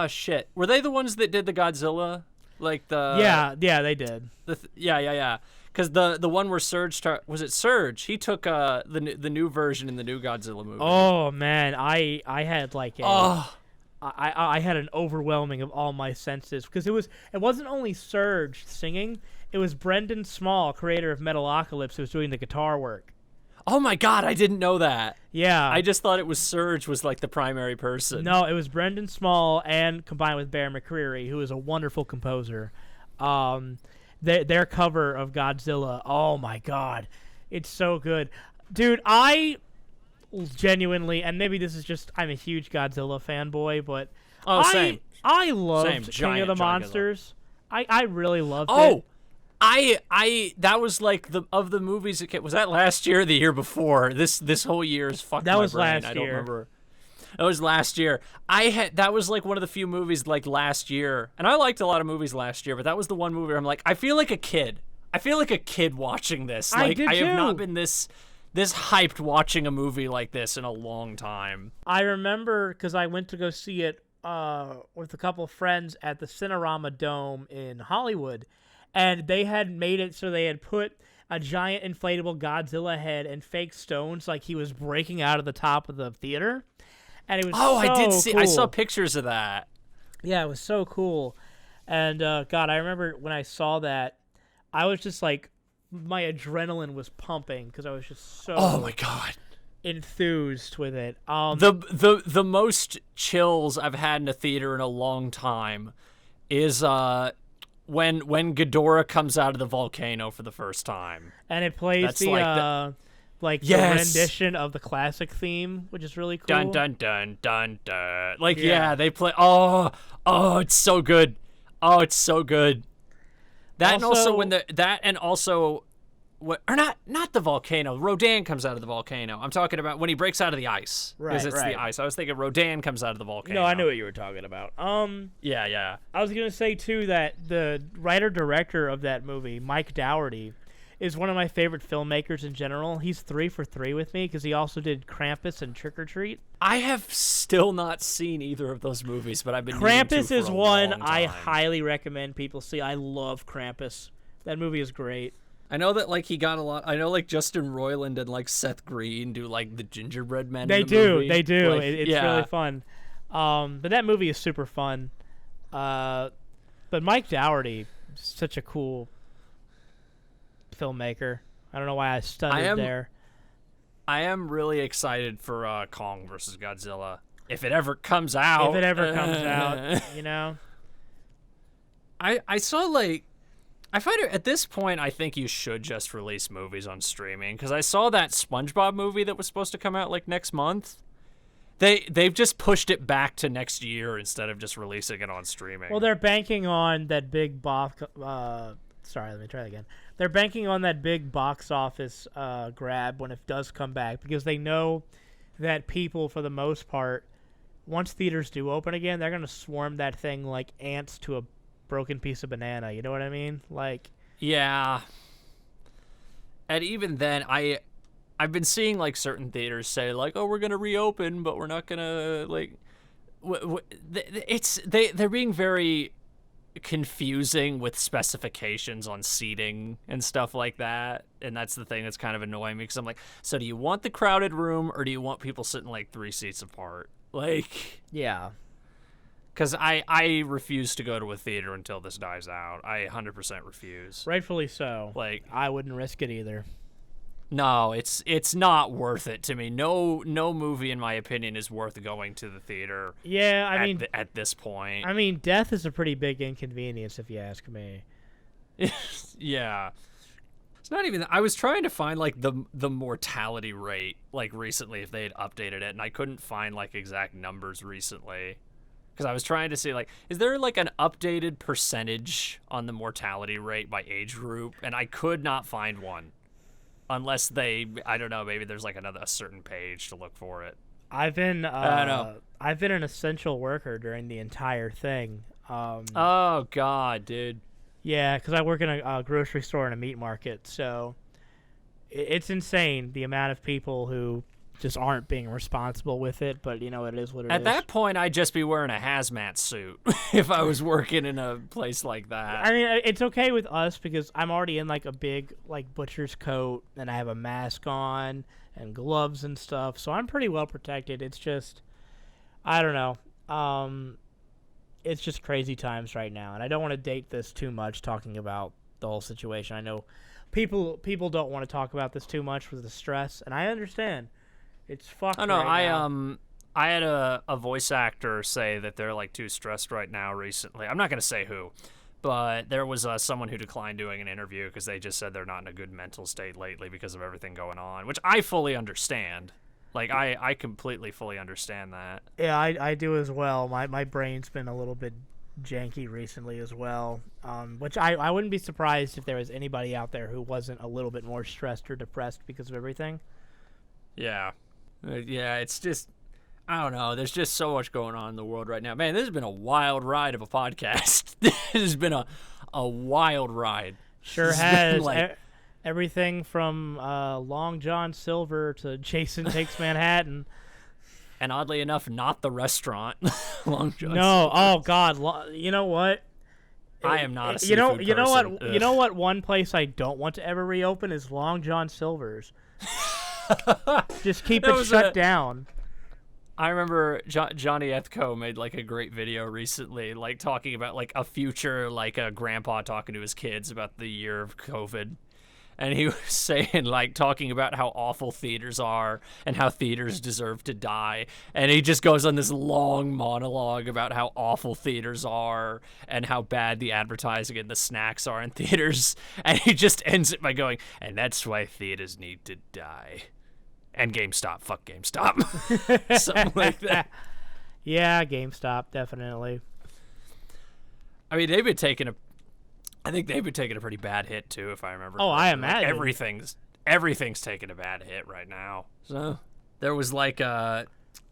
Shit. Were they the ones that did the Godzilla? Like the. Yeah, they did. Yeah. Because the one where Surge was it Surge? He took the new version in the new Godzilla movie. Oh man, I had like a. I had an overwhelming of all my senses because it wasn't only Serge singing, it was Brendan Small, creator of Metalocalypse, who was doing the guitar work. Oh my God, I didn't know that. Yeah. I just thought it was Serge was like the primary person. No, it was Brendan Small and combined with Bear McCreary, who is a wonderful composer. Their cover of Godzilla, oh my God, it's so good. Dude, I genuinely, and maybe this is just, I'm a huge Godzilla fanboy, but same. I loved King Giant, of the Monsters. I really loved it. Oh, that was like of the movies was that last year or the year before? This whole year is fucked That my was brain. last I don't year. remember. It was last year. That was like one of the few movies like last year, and I liked a lot of movies last year, but that was the one movie where I'm like, I feel like a kid. I feel like a kid watching this. Like I have too. not been this hyped watching a movie like this in a long time. I remember because I went to go see it with a couple of friends at the Cinerama Dome in Hollywood, and they had made it so they had put a giant inflatable Godzilla head and fake stones like he was breaking out of the top of the theater. And it was I did see. cool. I saw pictures of that. Yeah, it was so cool. And God, I remember when I saw that, I was just like, my adrenaline was pumping because I was just so Oh my God, enthused with it. the most chills I've had in a theater in a long time is when Ghidorah comes out of the volcano for the first time. And it plays That's the Yes. rendition of the classic theme, which is really cool. Dun dun dun dun dun. Like Yeah. they play. Oh, it's so good. Oh, it's so good. That and also when not the volcano. Rodan comes out of the volcano. I'm talking about when he breaks out of the ice. Right, Because it's right. the ice. I was thinking Rodan comes out of the volcano. No, I knew what you were talking about. Yeah. I was gonna say too that the writer-director of that movie, Mike Dougherty, is one of my favorite filmmakers in general. He's 3 for 3 with me because he also did Krampus and Trick or Treat. I have still not seen either of those movies, but I've been meaning to Krampus for is a one long I time. highly recommend people see. I love Krampus. That movie is great. I know that like he got a lot. I know like Justin Roiland and like Seth Green do like the gingerbread men. They in the movie. They do. Like, It's really fun. But that movie is super fun. But Mike Dougherty, such a cool filmmaker. I don't know why I studied there. I am really excited for Kong versus Godzilla. If it ever comes out. If it ever comes out, you know. I saw like. I find it at this point. I think you should just release movies on streaming because I saw that SpongeBob movie that was supposed to come out like next month. They've just pushed it back to next year instead of just releasing it on streaming. Well, they're banking on that big box. Sorry, let me try that again. They're banking on that big box office grab when it does come back because they know that people, for the most part, once theaters do open again, they're gonna swarm that thing like ants to a broken piece of banana. You know what I mean? Like, yeah. And even then, I've been seeing like certain theaters say like, "Oh, we're gonna reopen, but we're not gonna like." They're being very confusing with specifications on seating and stuff like that, and that's the thing that's kind of annoying me because I'm like, so do you want the crowded room or do you want people sitting like 3 seats apart? Like, yeah. Because I refuse to go to a theater until this dies out. I 100% refuse. Rightfully so. Like, I wouldn't risk it either. No, it's not worth it to me. No movie, in my opinion, is worth going to the theater. Yeah, I mean, at this point. I mean, death is a pretty big inconvenience, if you ask me. Yeah, it's not even. I was trying to find like the mortality rate like recently if they had updated it, and I couldn't find like exact numbers recently. Because I was trying to see, like, is there, like, an updated percentage on the mortality rate by age group? And I could not find one. Unless I don't know, maybe there's, like, a certain page to look for it. I've been an essential worker during the entire thing. Oh, God, dude. Yeah, because I work in a grocery store and a meat market, so it's insane the amount of people who just aren't being responsible with it, but you know, it is what it is. At that point, I'd just be wearing a hazmat suit if I was working in a place like that. I mean, it's okay with us because I'm already in like a big like butcher's coat and I have a mask on and gloves and stuff, so I'm pretty well protected. It's just, I don't know. it's just crazy times right now, and I don't want to date this too much talking about the whole situation. I know people don't want to talk about this too much with the stress, and I understand. It's fucked. I know. Right now. I had a voice actor say that they're like too stressed right now recently. I'm not gonna say who, but there was someone who declined doing an interview because they just said they're not in a good mental state lately because of everything going on, which I fully understand. Like, I completely fully understand that. Yeah, I do as well. My brain's been a little bit janky recently as well, which I wouldn't be surprised if there was anybody out there who wasn't a little bit more stressed or depressed because of everything. Yeah. Yeah, it's just, I don't know. There's just so much going on in the world right now. Man, this has been a wild ride of a podcast. This has been a wild ride. Sure has. Everything from Long John Silver to Jason Takes Manhattan. And oddly enough, not the restaurant. Long John No, Silver. oh God, you know what? I am not a seafood person. You know what? One place I don't want to ever reopen is Long John Silver's. Just keep it shut down. I remember Johnny Ethko made like a great video recently, like talking about like a future, like a grandpa talking to his kids about the year of COVID. And he was saying, like, talking about how awful theaters are and how theaters deserve to die. And he just goes on this long monologue about how awful theaters are and how bad the advertising and the snacks are in theaters. And he just ends it by going, and that's why theaters need to die. And GameStop. Fuck GameStop. Something like that. Yeah, GameStop, definitely. I mean, I think they've been taking a pretty bad hit too, if I remember. Oh, correctly. I imagine. Like everything's taking a bad hit right now. So there was like I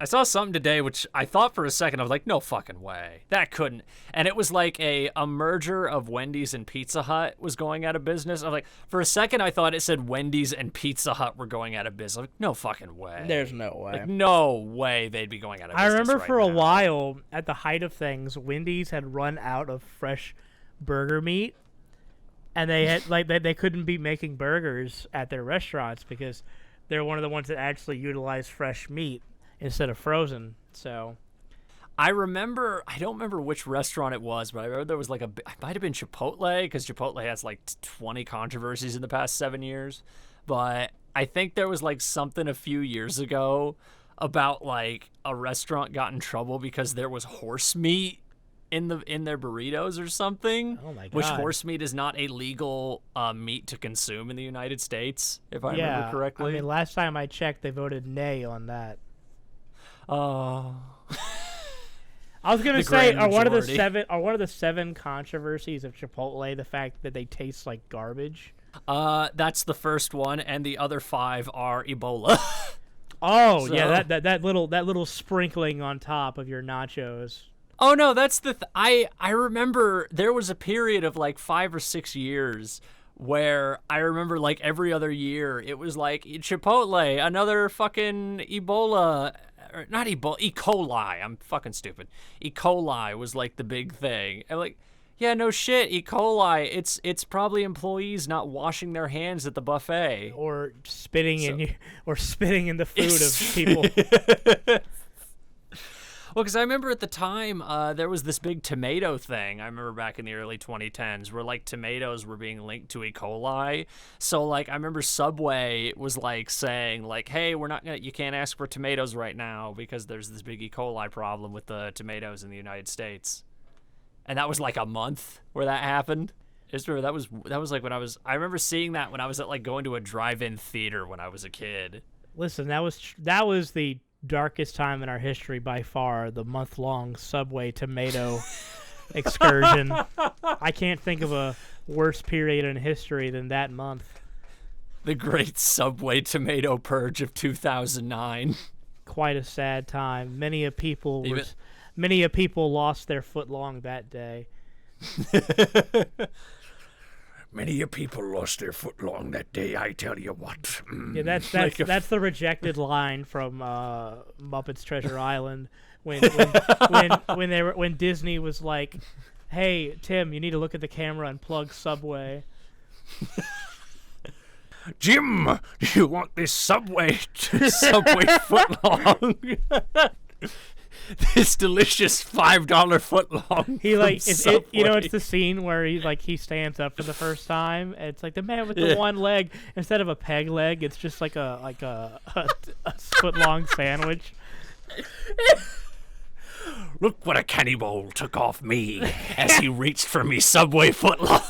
saw something today which I thought for a second I was like, no fucking way, that couldn't. And it was like a merger of Wendy's and Pizza Hut was going out of business. I was like, for a second I thought it said Wendy's and Pizza Hut were going out of business. I'm like, no fucking way. There's no way. Like, no way they'd be going out of business. I remember right for a now. while, at the height of things, Wendy's had run out of fresh burger meat. And they had they couldn't be making burgers at their restaurants because they're one of the ones that actually utilize fresh meat instead of frozen. So I don't remember which restaurant it was, but I remember there was like it might have been Chipotle, because Chipotle has like 20 controversies in the past 7 years. But I think there was like something a few years ago about like a restaurant got in trouble because there was horse meat in their burritos or something. Oh my God. Which horse meat is not a legal meat to consume in the United States, if I remember correctly. I mean, last time I checked, they voted nay on that. Oh. I was gonna say, are one of the seven controversies of Chipotle the fact that they taste like garbage? That's the first one, and the other 5 are Ebola. Oh, so. Yeah, that little sprinkling on top of your nachos. Oh no, that's I remember there was a period of like 5 or 6 years where I remember like every other year it was like Chipotle, another fucking Ebola, or not Ebola, E. coli. I'm fucking stupid. E. coli was like the big thing. And like, yeah, no shit, E. coli. It's probably employees not washing their hands at the buffet or spitting in the food of people. Well, because I remember at the time there was this big tomato thing. I remember back in the early 2010s where like tomatoes were being linked to E. coli. So like I remember Subway was like saying like, hey, you can't ask for tomatoes right now because there's this big E. coli problem with the tomatoes in the United States. And that was like a month where that happened. I just remember that was like when I remember seeing that when I was at like going to a drive-in theater when I was a kid. Listen, that was the darkest time in our history by far, the month-long Subway tomato excursion. I can't think of a worse period in history than that month. The great Subway tomato purge of 2009. Quite a sad time. Many a people lost their footlong that day. Many a people lost their footlong that day, I tell you what. Yeah, that's the rejected line from Muppets Treasure Island when Disney was like, "Hey Tim, you need to look at the camera and plug Subway." Jim, do you want this Subway footlong? this delicious $5 footlong. He like from it's the scene where he stands up for the first time, and it's like the man with the one leg, instead of a peg leg, it's just like a foot-long sandwich. Look what a cannibal took off me as he reached for me Subway footlong.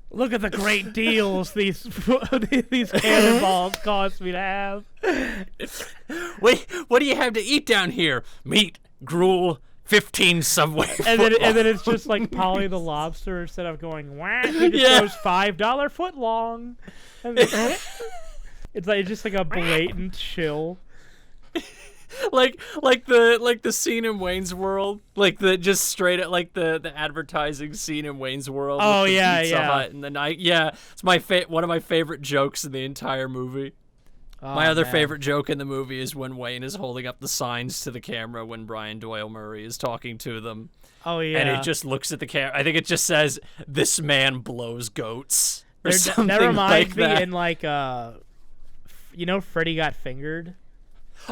Look at the great deals these cannonballs cost me to have. Wait, what do you have to eat down here? Meat, gruel, 15 Subway and then it's just like Polly the Lobster, instead of going whack, he just goes $5 footlong. It's just like a blatant shill. like the scene in Wayne's World, like the just straight at like the advertising scene in Wayne's World. Oh with the yeah, Pizza yeah. Hut in the night. Yeah, it's one of my favorite jokes in the entire movie. Oh, my other man. favorite joke in the movie is when Wayne is holding up the signs to the camera when Brian Doyle Murray is talking to them. Oh yeah. And he just looks at the camera. I think it just says, "This man blows goats." Or That something reminds like me that. in Freddy Got Fingered.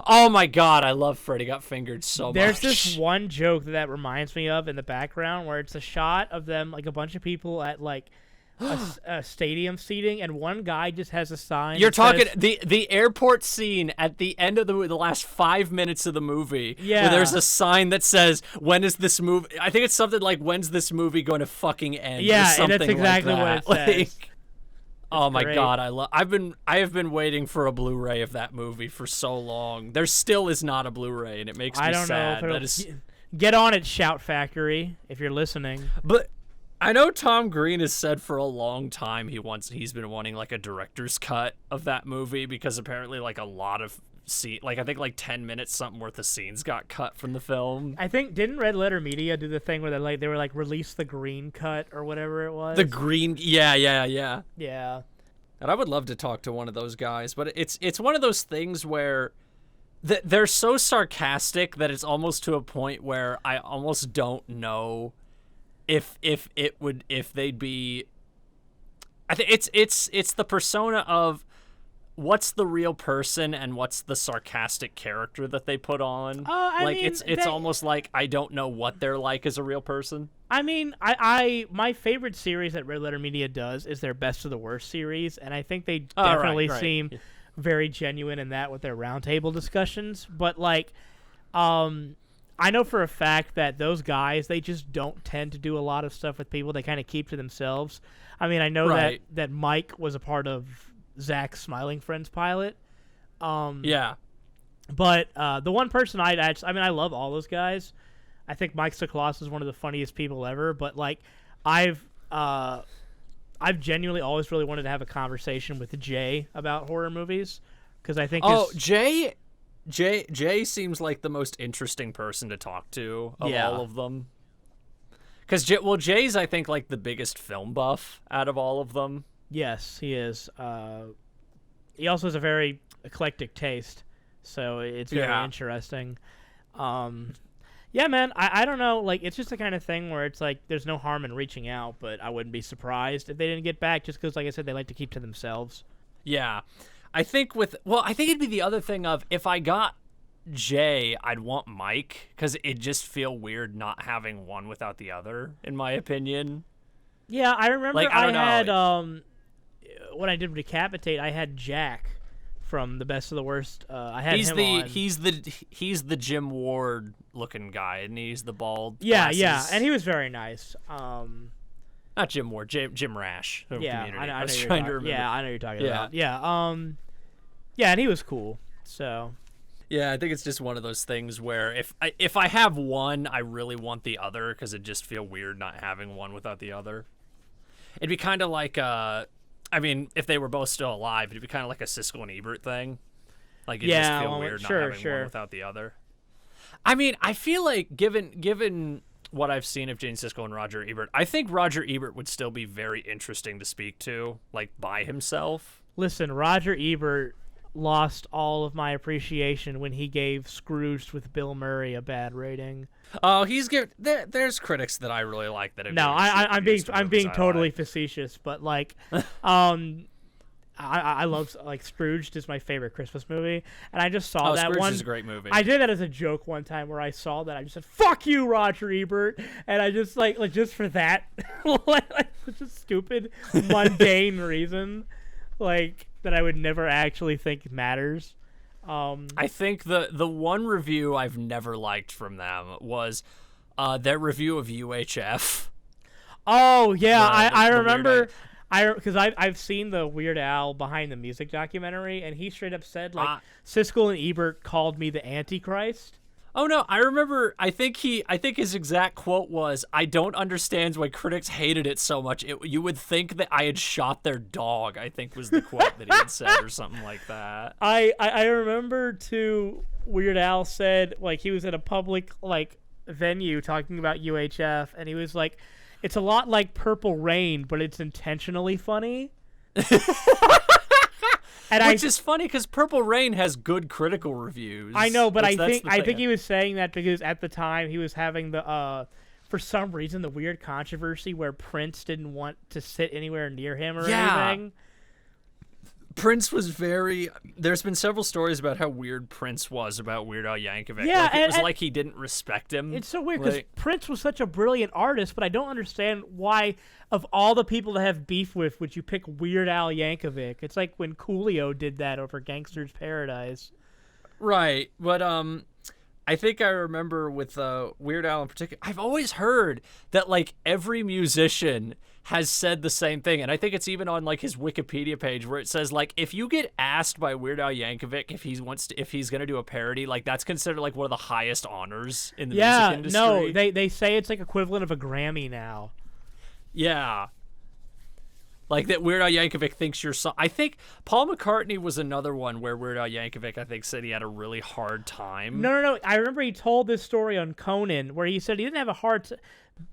Oh my god, I love Freddy Got Fingered so There's much. this one joke that reminds me of in the background where it's a shot of them, like a bunch of people at like a stadium seating, and one guy just has a sign. You're that talking says, the airport scene at the end of the last 5 minutes of the movie. Yeah. Where there's a sign that says, "When is this movie?" I think it's something like, "When's this movie going to fucking end?" Yeah, or and something that's exactly like what that. it says. Oh my great. god, I have been waiting for a Blu-ray of that movie for so long. There still is not a Blu-ray, and it makes me I don't sad. know That if is, it'll get on it, Shout Factory, if you're listening. but I know Tom Green has said for a long time he's been wanting like a director's cut of that movie, because apparently like a lot of I think like 10 minutes something worth of scenes got cut from the film. I think didn't Red Letter Media do the thing where they were like release the green cut or whatever it was? The green, yeah. Yeah. And I would love to talk to one of those guys, but it's one of those things where they're so sarcastic that it's almost to a point where I almost don't know if they'd be. I think it's the persona of what's the real person and what's the sarcastic character that they put on. I like mean, it's almost like I don't know what they're like as a real person. I mean, I my favorite series that Red Letter Media does is their Best of the Worst series, and I think they definitely right. seem very genuine in that with their roundtable discussions. But I know for a fact that those guys, they just don't tend to do a lot of stuff with people. They kind of keep to themselves. I mean, I know Right. that Mike was a part of Zach's Smiling Friends pilot. Yeah. But the one person I love all those guys. I think Mike Sokoloff is one of the funniest people ever. But I've genuinely always really wanted to have a conversation with Jay about horror movies, because I think Jay seems like the most interesting person to talk to of all of them. Because Jay's I think like the biggest film buff out of all of them. Yes, he is. He also has a very eclectic taste, so it's very interesting. Yeah, man, I don't know. Like, it's just the kind of thing where it's like there's no harm in reaching out, but I wouldn't be surprised if they didn't get back, just because, like I said, they like to keep to themselves. Yeah. I think it'd be the other thing of, if I got Jay, I'd want Mike, because it'd just feel weird not having one without the other, in my opinion. Yeah, I remember I had when I did Decapitate, I had Jack from the Best of the Worst. I had him on. He's the Jim Ward looking guy, and he's the bald. Yeah, glasses. and he was very nice. Not Jim Ward, Jim Rash. From Yeah, Community. I was know trying to remember. Yeah, I know you're talking about. Yeah, yeah, and he was cool. So. Yeah, I think it's just one of those things where if I have one, I really want the other, because it'd just feel weird not having one without the other. It'd be kind of like if they were both still alive, it'd be kind of like a Siskel and Ebert thing. Like, it'd just feel weird not having one without the other. I mean, I feel like given what I've seen of Gene Siskel and Roger Ebert, I think Roger Ebert would still be very interesting to speak to, like, by himself. Listen, Roger Ebert lost all of my appreciation when he gave Scrooged with Bill Murray a bad rating. Oh, there's critics that I really like that have. No, I'm being totally facetious, but like, I love like Scrooged is my favorite Christmas movie, and I just saw that Scrooge one. is a great movie. I did that as a joke one time where I saw that I just said "fuck you, Roger Ebert," and I just like just for that, like such a stupid, mundane reason, like that I would never actually think matters. I think the one review I've never liked from them was their review of UHF. Oh yeah, I the remember. Because I've seen the Weird Al Behind the Music documentary, and he straight up said like Siskel and Ebert called me the Antichrist. Oh no, I remember. I think his exact quote was, "I don't understand why critics hated it so much. You would think that I had shot their dog." I think was the quote that he had said, or something like that. I remember too. Weird Al said like he was at a public like venue talking about UHF, and he was like, "It's a lot like Purple Rain, but it's intentionally funny." Which is funny because Purple Rain has good critical reviews. I know, but I think he was saying that because at the time he was having the for some reason the weird controversy where Prince didn't want to sit anywhere near him or anything. Prince was very. There's been several stories about how weird Prince was about Weird Al Yankovic. Yeah, like, it was like he didn't respect him. It's so weird because Prince was such a brilliant artist, but I don't understand why, of all the people to have beef with, would you pick Weird Al Yankovic? It's like when Coolio did that over Gangster's Paradise. Right, but I think I remember with Weird Al in particular, I've always heard that like every musician has said the same thing, and I think it's even on like his Wikipedia page where it says like if you get asked by Weird Al Yankovic if he's gonna do a parody, like that's considered like one of the highest honors in the music industry. No, they say it's like equivalent of a Grammy now. Yeah. Like that Weird Al Yankovic thinks you're I think Paul McCartney was another one where Weird Al Yankovic I think said he had a really hard time. No. I remember he told this story on Conan where he said he didn't have a hard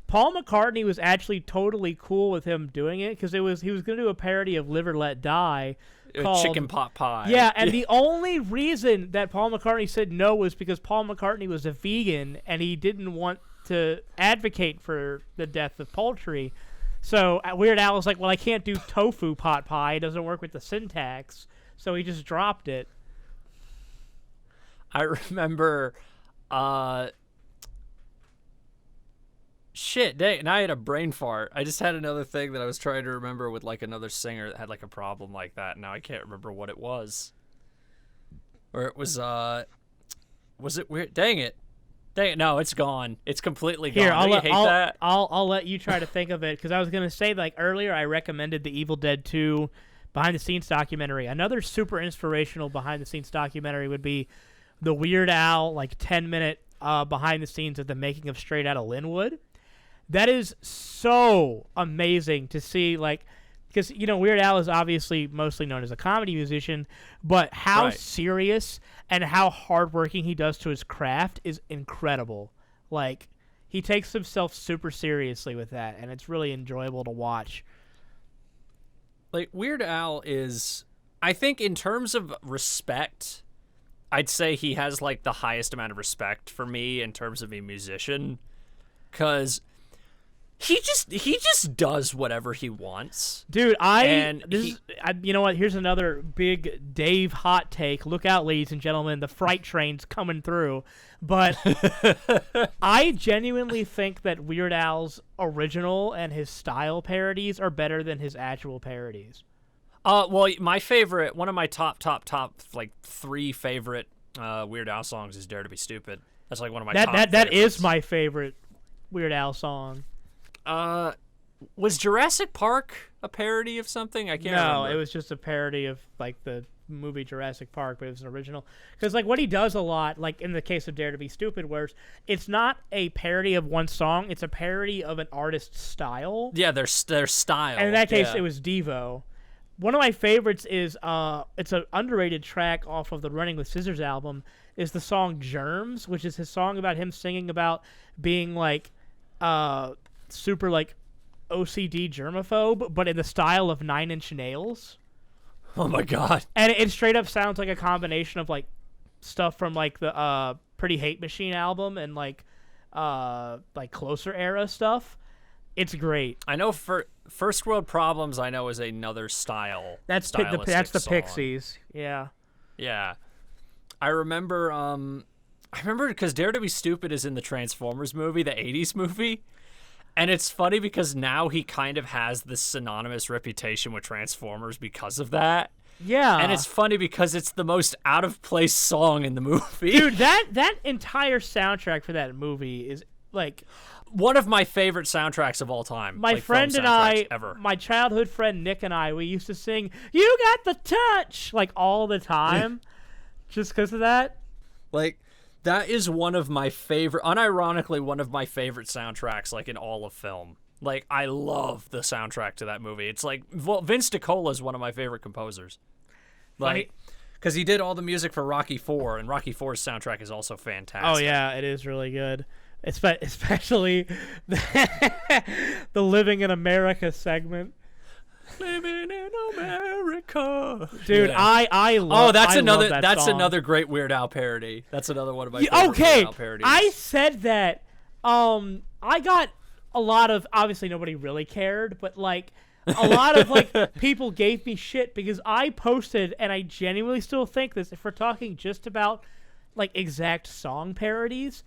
Paul McCartney was actually totally cool with him doing it because he was going to do a parody of Live or Let Die called Chicken Pot Pie. Yeah, and the only reason that Paul McCartney said no was because Paul McCartney was a vegan and he didn't want to advocate for the death of poultry. So Weird Al was like, well, I can't do tofu pot pie. It doesn't work with the syntax. So he just dropped it. I remember, shit, dang, now I had a brain fart. I just had another thing that I was trying to remember with like another singer that had like a problem like that. Now I can't remember what it was. Or it was it weird? Dang it. No, it's gone. It's completely gone. Here, I'll let you try to think of it because I was gonna say like earlier I recommended the Evil Dead 2 behind the scenes documentary. Another super inspirational behind the scenes documentary would be the Weird Al like 10-minute behind the scenes of the making of Straight Outta Linwood. That is so amazing to see, like, because Weird Al is obviously mostly known as a comedy musician, but how serious and how hardworking he does to his craft is incredible. Like, he takes himself super seriously with that, and it's really enjoyable to watch. Like, Weird Al is, I think in terms of respect, I'd say he has, like, the highest amount of respect for me in terms of a musician, because he just does whatever he wants. Dude, you know what? Here's another big Dave hot take. Look out, ladies and gentlemen. The freight train's coming through. But I genuinely think that Weird Al's original and his style parodies are better than his actual parodies. Well, my favorite, one of my top, like 3 favorite Weird Al songs is Dare to Be Stupid. That's like one of my top favorites. That is my favorite Weird Al song. Was Jurassic Park a parody of something? I can't remember. No, it was just a parody of like the movie Jurassic Park, but it was an original. Because like what he does a lot, like in the case of Dare to Be Stupid, where it's not a parody of one song, it's a parody of an artist's style. Yeah, their style. And in that case, it was Devo. One of my favorites is it's an underrated track off of the Running with Scissors album, is the song Germs, which is his song about him singing about being like super like OCD germaphobe, but in the style of Nine Inch Nails. Oh my god! And it straight up sounds like a combination of like stuff from like the Pretty Hate Machine album and like Closer era stuff. It's great. I know for First World Problems, I know is another style. That's the song. Pixies. Yeah. Yeah. I remember because Dare to Be Stupid is in the Transformers movie, the 80s movie. And it's funny because now he kind of has this synonymous reputation with Transformers because of that. Yeah. And it's funny because it's the most out of place song in the movie. Dude, that entire soundtrack for that movie is like one of my favorite soundtracks of all time. My like, friend and I, ever. my childhood friend Nick and I, we used to sing "You Got the Touch" like all the time, just because of that. Like, that is one of my favorite, unironically, one of my favorite soundtracks, like, in all of film. Like, I love the soundtrack to that movie. It's like, well, Vince DiCola is one of my favorite composers. Like, because he did all the music for Rocky IV, and Rocky IV's soundtrack is also fantastic. Oh, yeah, it is really good. Especially the Living in America segment. Living in America, dude. Yeah. I love. Oh, that's that's another great Weird Al parody. That's another one of my favorite Weird Al parodies. I said that. I got a lot of, obviously nobody really cared, but like a lot of like people gave me shit because I posted, and I genuinely still think this. If we're talking just about like exact song parodies,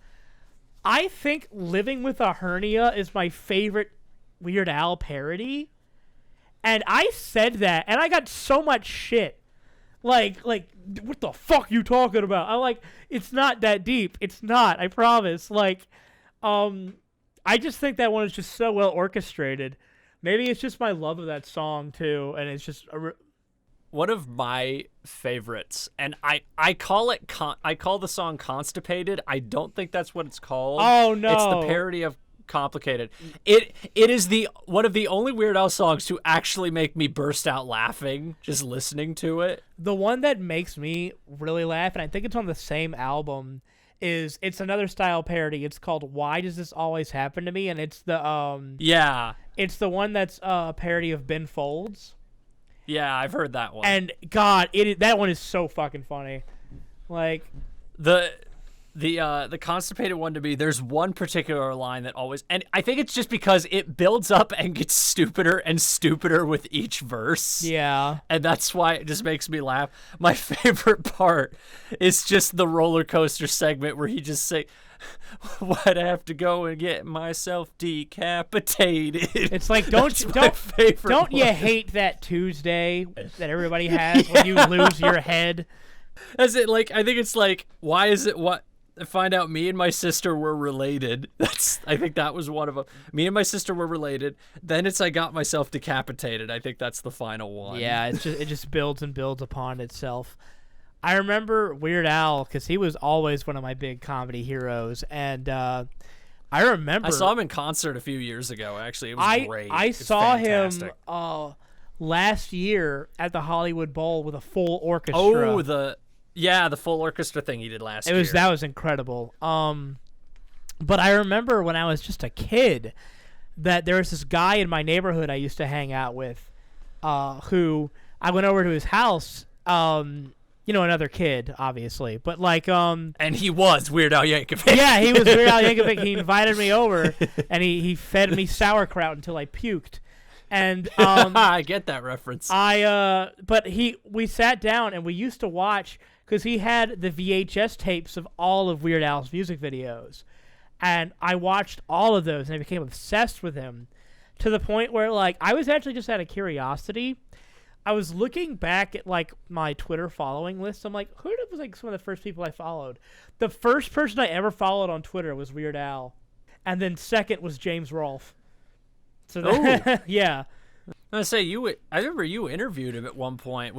I think "Living with a Hernia" is my favorite Weird Al parody. And I said that, and I got so much shit. Like, what the fuck you talking about? I'm like, it's not that deep. It's not, I promise. Like, I just think that one is just so well orchestrated. Maybe it's just my love of that song, too, and it's just one of my favorites. And I call it, I call the song Constipated. I don't think that's what it's called. Oh, no. It's the parody of Complicated. It is one of the only Weird Al songs to actually make me burst out laughing just listening to it. The one that makes me really laugh, and I think it's on the same album, it's another style parody. It's called "Why Does This Always Happen to Me?" and it's the it's the one that's a parody of Ben Folds. Yeah, I've heard that one. And God, that one is so fucking funny. Like the Constipated one to me, there's one particular line that always, and I think it's just because it builds up and gets stupider and stupider with each verse. Yeah. And that's why it just makes me laugh. My favorite part is just the roller coaster segment where he just say, "Why'd I have to go and get myself decapitated?" It's like, don't you hate that Tuesday that everybody has when you lose your head? As it like, I think it's like, why is it what? Find out me and my sister were related. I think that was one of them. Me and my sister were related. Then it's I got myself decapitated. I think that's the final one. Yeah, it just builds and builds upon itself. I remember Weird Al because he was always one of my big comedy heroes, and I remember I saw him in concert a few years ago. Actually, it was great. I saw him last year at the Hollywood Bowl with a full orchestra. Oh, the full orchestra thing he did last year. That was incredible. But I remember when I was just a kid that there was this guy in my neighborhood I used to hang out with, who I went over to his house. Another kid, obviously, but like, and he was Weird Al Yankovic. Yeah, he was Weird Al Yankovic. He invited me over, and he fed me sauerkraut until I puked. And I get that reference. But we sat down and we used to watch because he had the VHS tapes of all of Weird Al's music videos, and I watched all of those and I became obsessed with him to the point where like I was actually just out of curiosity. I was looking back at like my Twitter following list. I'm like, who was like some of the first people I followed? The first person I ever followed on Twitter was Weird Al, and then second was James Rolfe. So yeah. I was gonna say I remember you interviewed him at one point.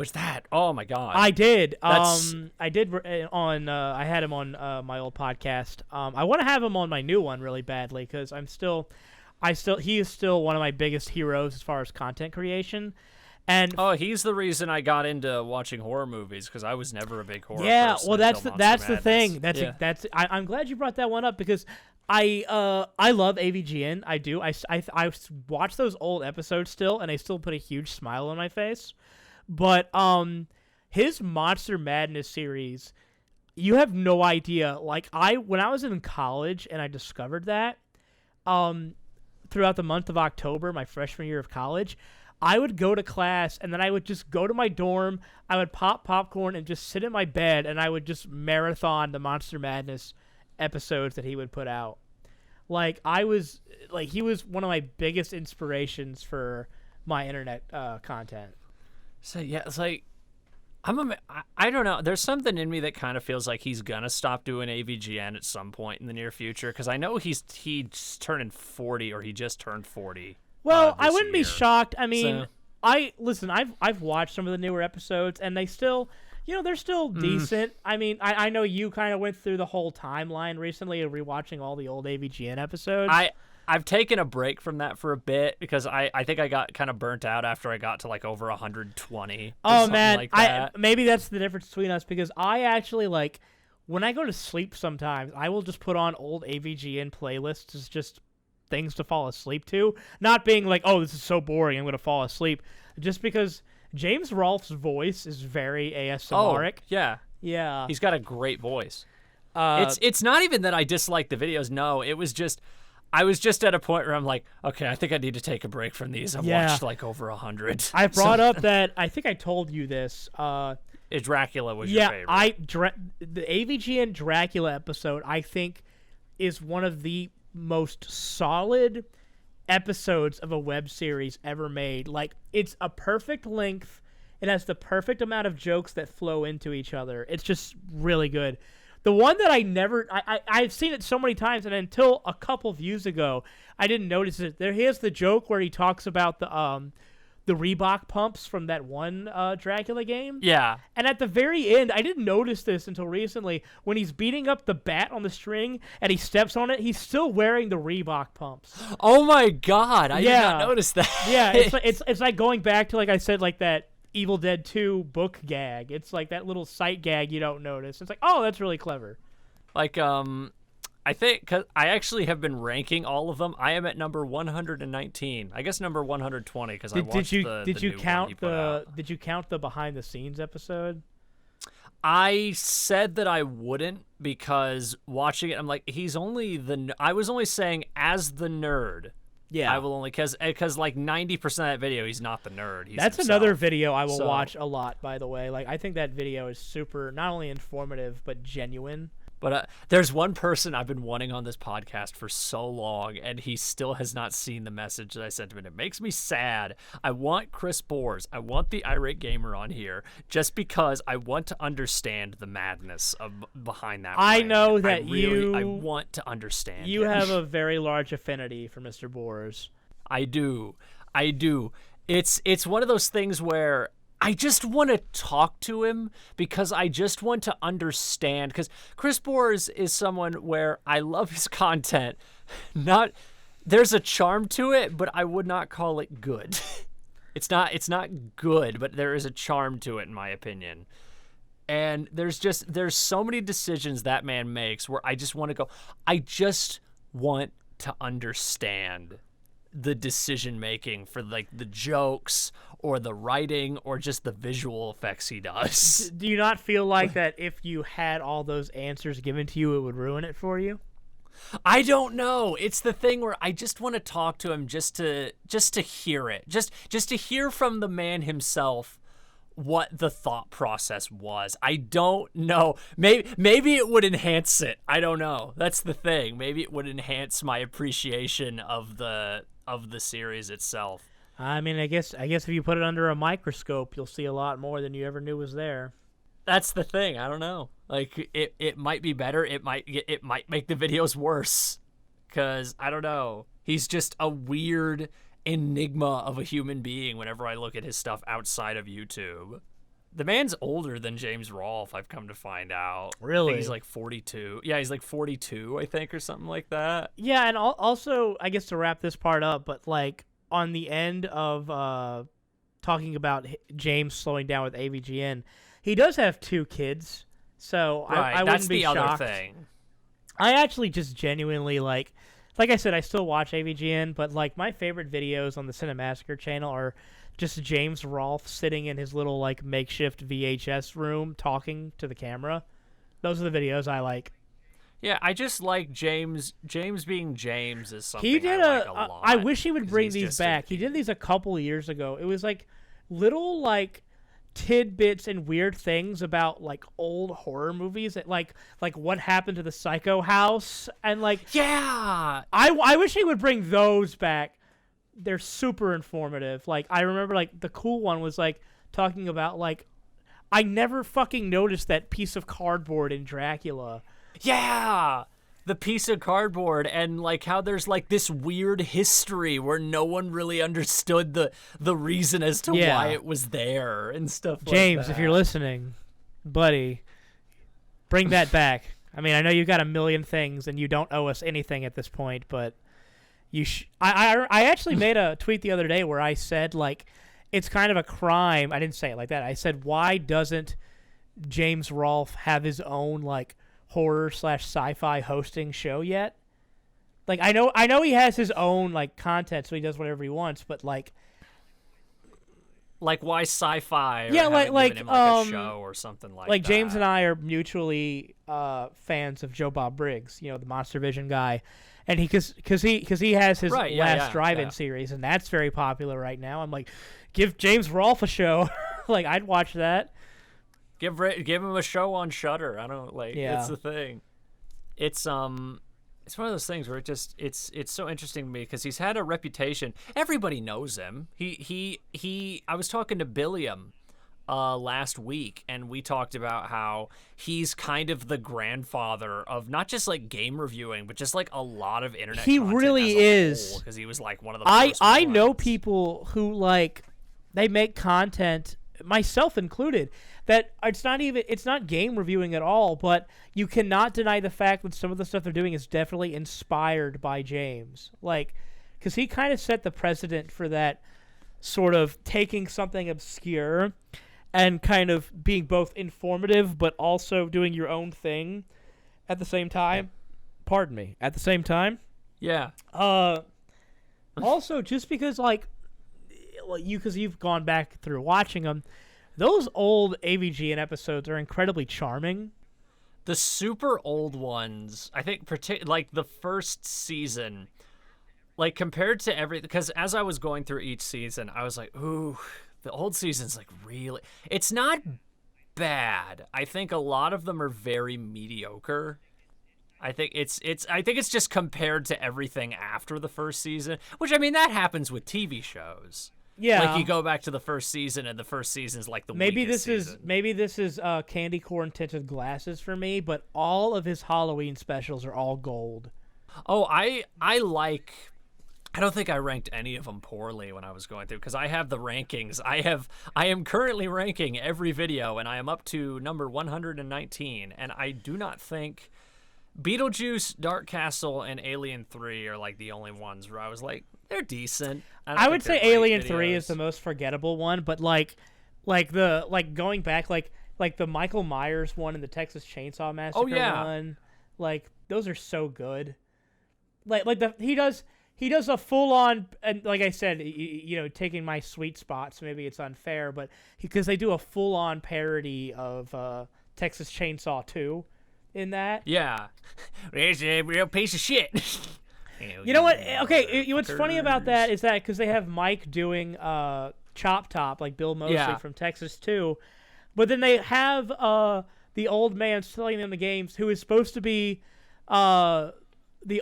Oh my god! I did. I did on. I had him on my old podcast. I want to have him on my new one really badly because he is still one of my biggest heroes as far as content creation. And he's the reason I got into watching horror movies because I was never a big horror person. Yeah, well, that's the thing. I'm glad you brought that one up because I love AVGN. I do. I watch those old episodes still, and they still put a huge smile on my face. But his Monster Madness series, you have no idea. Like when I was in college and I discovered that, throughout the month of October, my freshman year of college, I would go to class, and then I would just go to my dorm, I would pop popcorn and just sit in my bed, and I would just marathon the Monster Madness episodes that he would put out. Like, he was one of my biggest inspirations for my internet content. So, yeah, it's like, I don't know. There's something in me that kind of feels like he's going to stop doing AVGN at some point in the near future, because I know he's turning 40, or he just turned 40. Well, I wouldn't be shocked. I mean, So- I've watched some of the newer episodes, and they still, they're still decent. I mean, I know you kind of went through the whole timeline recently of rewatching all the old AVGN episodes. I've taken a break from that for a bit because I think I got kind of burnt out after I got to like over 120. Oh man, like that. Maybe that's the difference between us, because I actually like when I go to sleep sometimes I will just put on old AVGN playlists as just things to fall asleep to. Not being like, oh, this is so boring, I'm going to fall asleep. Just because James Rolfe's voice is very ASMR-ic. Oh, yeah. Yeah. He's got a great voice. It's not even that I dislike the videos. No, it was just I was just at a point where I'm like, okay, I think I need to take a break from these. I've watched like over 100. I brought up that I think I told you this. Dracula was your favorite. The AVGN Dracula episode I think is one of the most solid episodes of a web series ever made. Like, it's a perfect length. It has the perfect amount of jokes that flow into each other. It's just really good. The one that I've seen it so many times, and until a couple views ago, I didn't notice it. Here's the joke where he talks about the Reebok pumps from that one Dracula game. Yeah. And at the very end, I didn't notice this until recently, when he's beating up the bat on the string and he steps on it, he's still wearing the Reebok pumps. Oh my God. I did not notice that. Yeah, it's like going back to, like I said, like that Evil Dead 2 book gag. It's like that little sight gag you don't notice. It's like, oh, that's really clever. Like, I think, cause I actually have been ranking all of them. I am at number 119. I guess number 120 because I watched the new one he put out. Did you count the behind the scenes episode? I said that I wouldn't because watching it, I'm like, I was only saying as the nerd. Yeah, I will only because like 90% of that video, he's not the nerd. He's That's himself. Another video I will watch a lot. By the way, like I think that video is super, not only informative but genuine. But there's one person I've been wanting on this podcast for so long, and he still has not seen the message that I sent him, and it makes me sad. I want Chris Bors. I want the Irate Gamer on here just because I want to understand the madness behind that. I know that I want to understand. You have a very large affinity for Mr. Bors. I do. It's one of those things where I just want to talk to him because I just want to understand. Because Chris Bors is someone where I love his content. There's a charm to it, but I would not call it good. It's not good, but there is a charm to it in my opinion. And there's so many decisions that man makes where I just want to go. I just want to understand the decision making for like the jokes or the writing or just the visual effects he does. Do you not feel like that if you had all those answers given to you, it would ruin it for you? I don't know. It's the thing where I just want to talk to him just to hear it. Just to hear from the man himself what the thought process was. I don't know. Maybe it would enhance it. I don't know. That's the thing. Maybe it would enhance my appreciation of the series itself. I mean, I guess if you put it under a microscope, you'll see a lot more than you ever knew was there. That's the thing. I don't know. Like it might be better. It might make the videos worse. 'Cause I don't know. He's just a weird enigma of a human being whenever I look at his stuff outside of YouTube. The man's older than James Rolfe, I've come to find out. Really? I think he's like 42. Yeah, he's like 42, I think, or something like that. Yeah, and also, I guess to wrap this part up, but like on the end of talking about James slowing down with AVGN, he does have 2 kids, so right, I wouldn't be shocked. That's the other thing. I actually just genuinely like I said, I still watch AVGN, but like my favorite videos on the Cinemassacre channel are just James Rolfe sitting in his little like makeshift VHS room talking to the camera. Those are the videos I like. Yeah, I just like James. James being James is something He did I like a lot. I wish he would 'cause bring he's these just back. He did these a couple of years ago. It was like little like tidbits and weird things about like old horror movies that like what happened to the Psycho House and like Yeah. I wish he would bring those back. They're super informative. Like I remember like the cool one was like talking about like I never fucking noticed that piece of cardboard in Dracula. Yeah. The piece of cardboard and like how there's like this weird history where no one really understood the reason as to why it was there and stuff James, like that. if you're listening, buddy, bring that back. I mean, I know you've got a million things and you don't owe us anything at this point, but you I actually made a tweet the other day where I said like it's kind of a crime. I didn't say it like that. I said, why doesn't James Rolfe have his own like horror/sci-fi hosting show yet? Like I know he has his own like content, so he does whatever he wants, but like why sci-fi? Or yeah, having like given him, a show or something like that. Like James and I are mutually fans of Joe Bob Briggs, you know, the Monster Vision guy, and because he has his last drive-in series, and that's very popular right now. I'm like, give James Rolfe a show. Like I'd watch that. Give him a show on Shudder. I don't like. Yeah. It's the thing. It's one of those things where it's so interesting to me because he's had a reputation. Everybody knows him. I was talking to Billiam last week, and we talked about how he's kind of the grandfather of not just like game reviewing, but just like a lot of internet. He content really is, because he was like one of the. First I ones. know people who like they make content, myself included, that it's not game reviewing at all, but you cannot deny the fact that some of the stuff they're doing is definitely inspired by James. Like, because he kind of set the precedent for that sort of taking something obscure and kind of being both informative but also doing your own thing at the same time. Pardon me. At the same time. Yeah. Also, just because because you've gone back through watching them, those old AVGN episodes are incredibly charming. The super old ones, I think, like the first season, like compared to because as I was going through each season, I was like, ooh, the old season's like really, it's not bad. I think a lot of them are very mediocre. I think it's just compared to everything after the first season, which I mean that happens with TV shows. Yeah, like you go back to the first season, and the first season's like the weakest season. Maybe this is candy corn tinted glasses for me, but all of his Halloween specials are all gold. Oh, I don't think I ranked any of them poorly when I was going through because I have the rankings. I am currently ranking every video, and I am up to number 119, and I do not think Beetlejuice, Dark Castle, and Alien 3 are like the only ones where I was like, they're decent. I would say Alien 3 is the most forgettable one, but like going back like the Michael Myers one and the Texas Chainsaw Massacre one, like those are so good. He does a full on, and like I said, you know, taking my sweet spots, maybe it's unfair, but because they do a full on parody of Texas Chainsaw 2 in that. Yeah. It's a real piece of shit. You know what? Okay, what's funny about that is that because they have Mike doing Chop Top, like Bill Mosley from Texas too, but then they have the old man selling them the games who is supposed to be the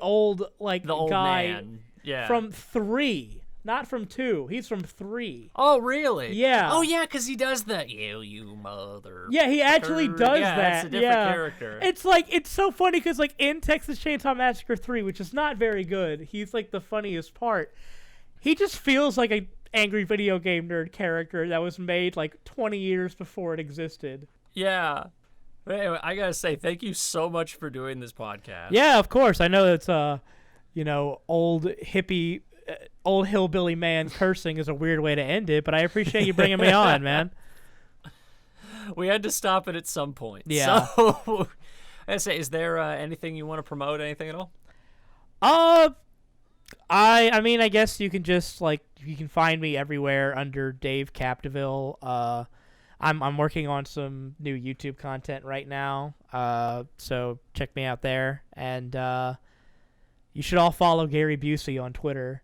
old guy man. Yeah. From 3, not from 2. He's from 3. Oh, really? Yeah. Oh, yeah, because he does that. You mother. Yeah, he actually does that. That's a different character. It's so funny because like in Texas Chainsaw Massacre 3, which is not very good, he's like the funniest part. He just feels like an angry video game nerd character that was made like 20 years before it existed. Yeah. But anyway, I gotta say, thank you so much for doing this podcast. Yeah, of course. I know it's old hippie, old hillbilly man cursing is a weird way to end it, but I appreciate you bringing me on, man. We had to stop it at some point. Yeah. So, I say, is there anything you want to promote? Anything at all? I mean, I guess you can just you can find me everywhere under Dave Capdevielle. I'm working on some new YouTube content right now. So check me out there, and you should all follow Gary Busey on Twitter.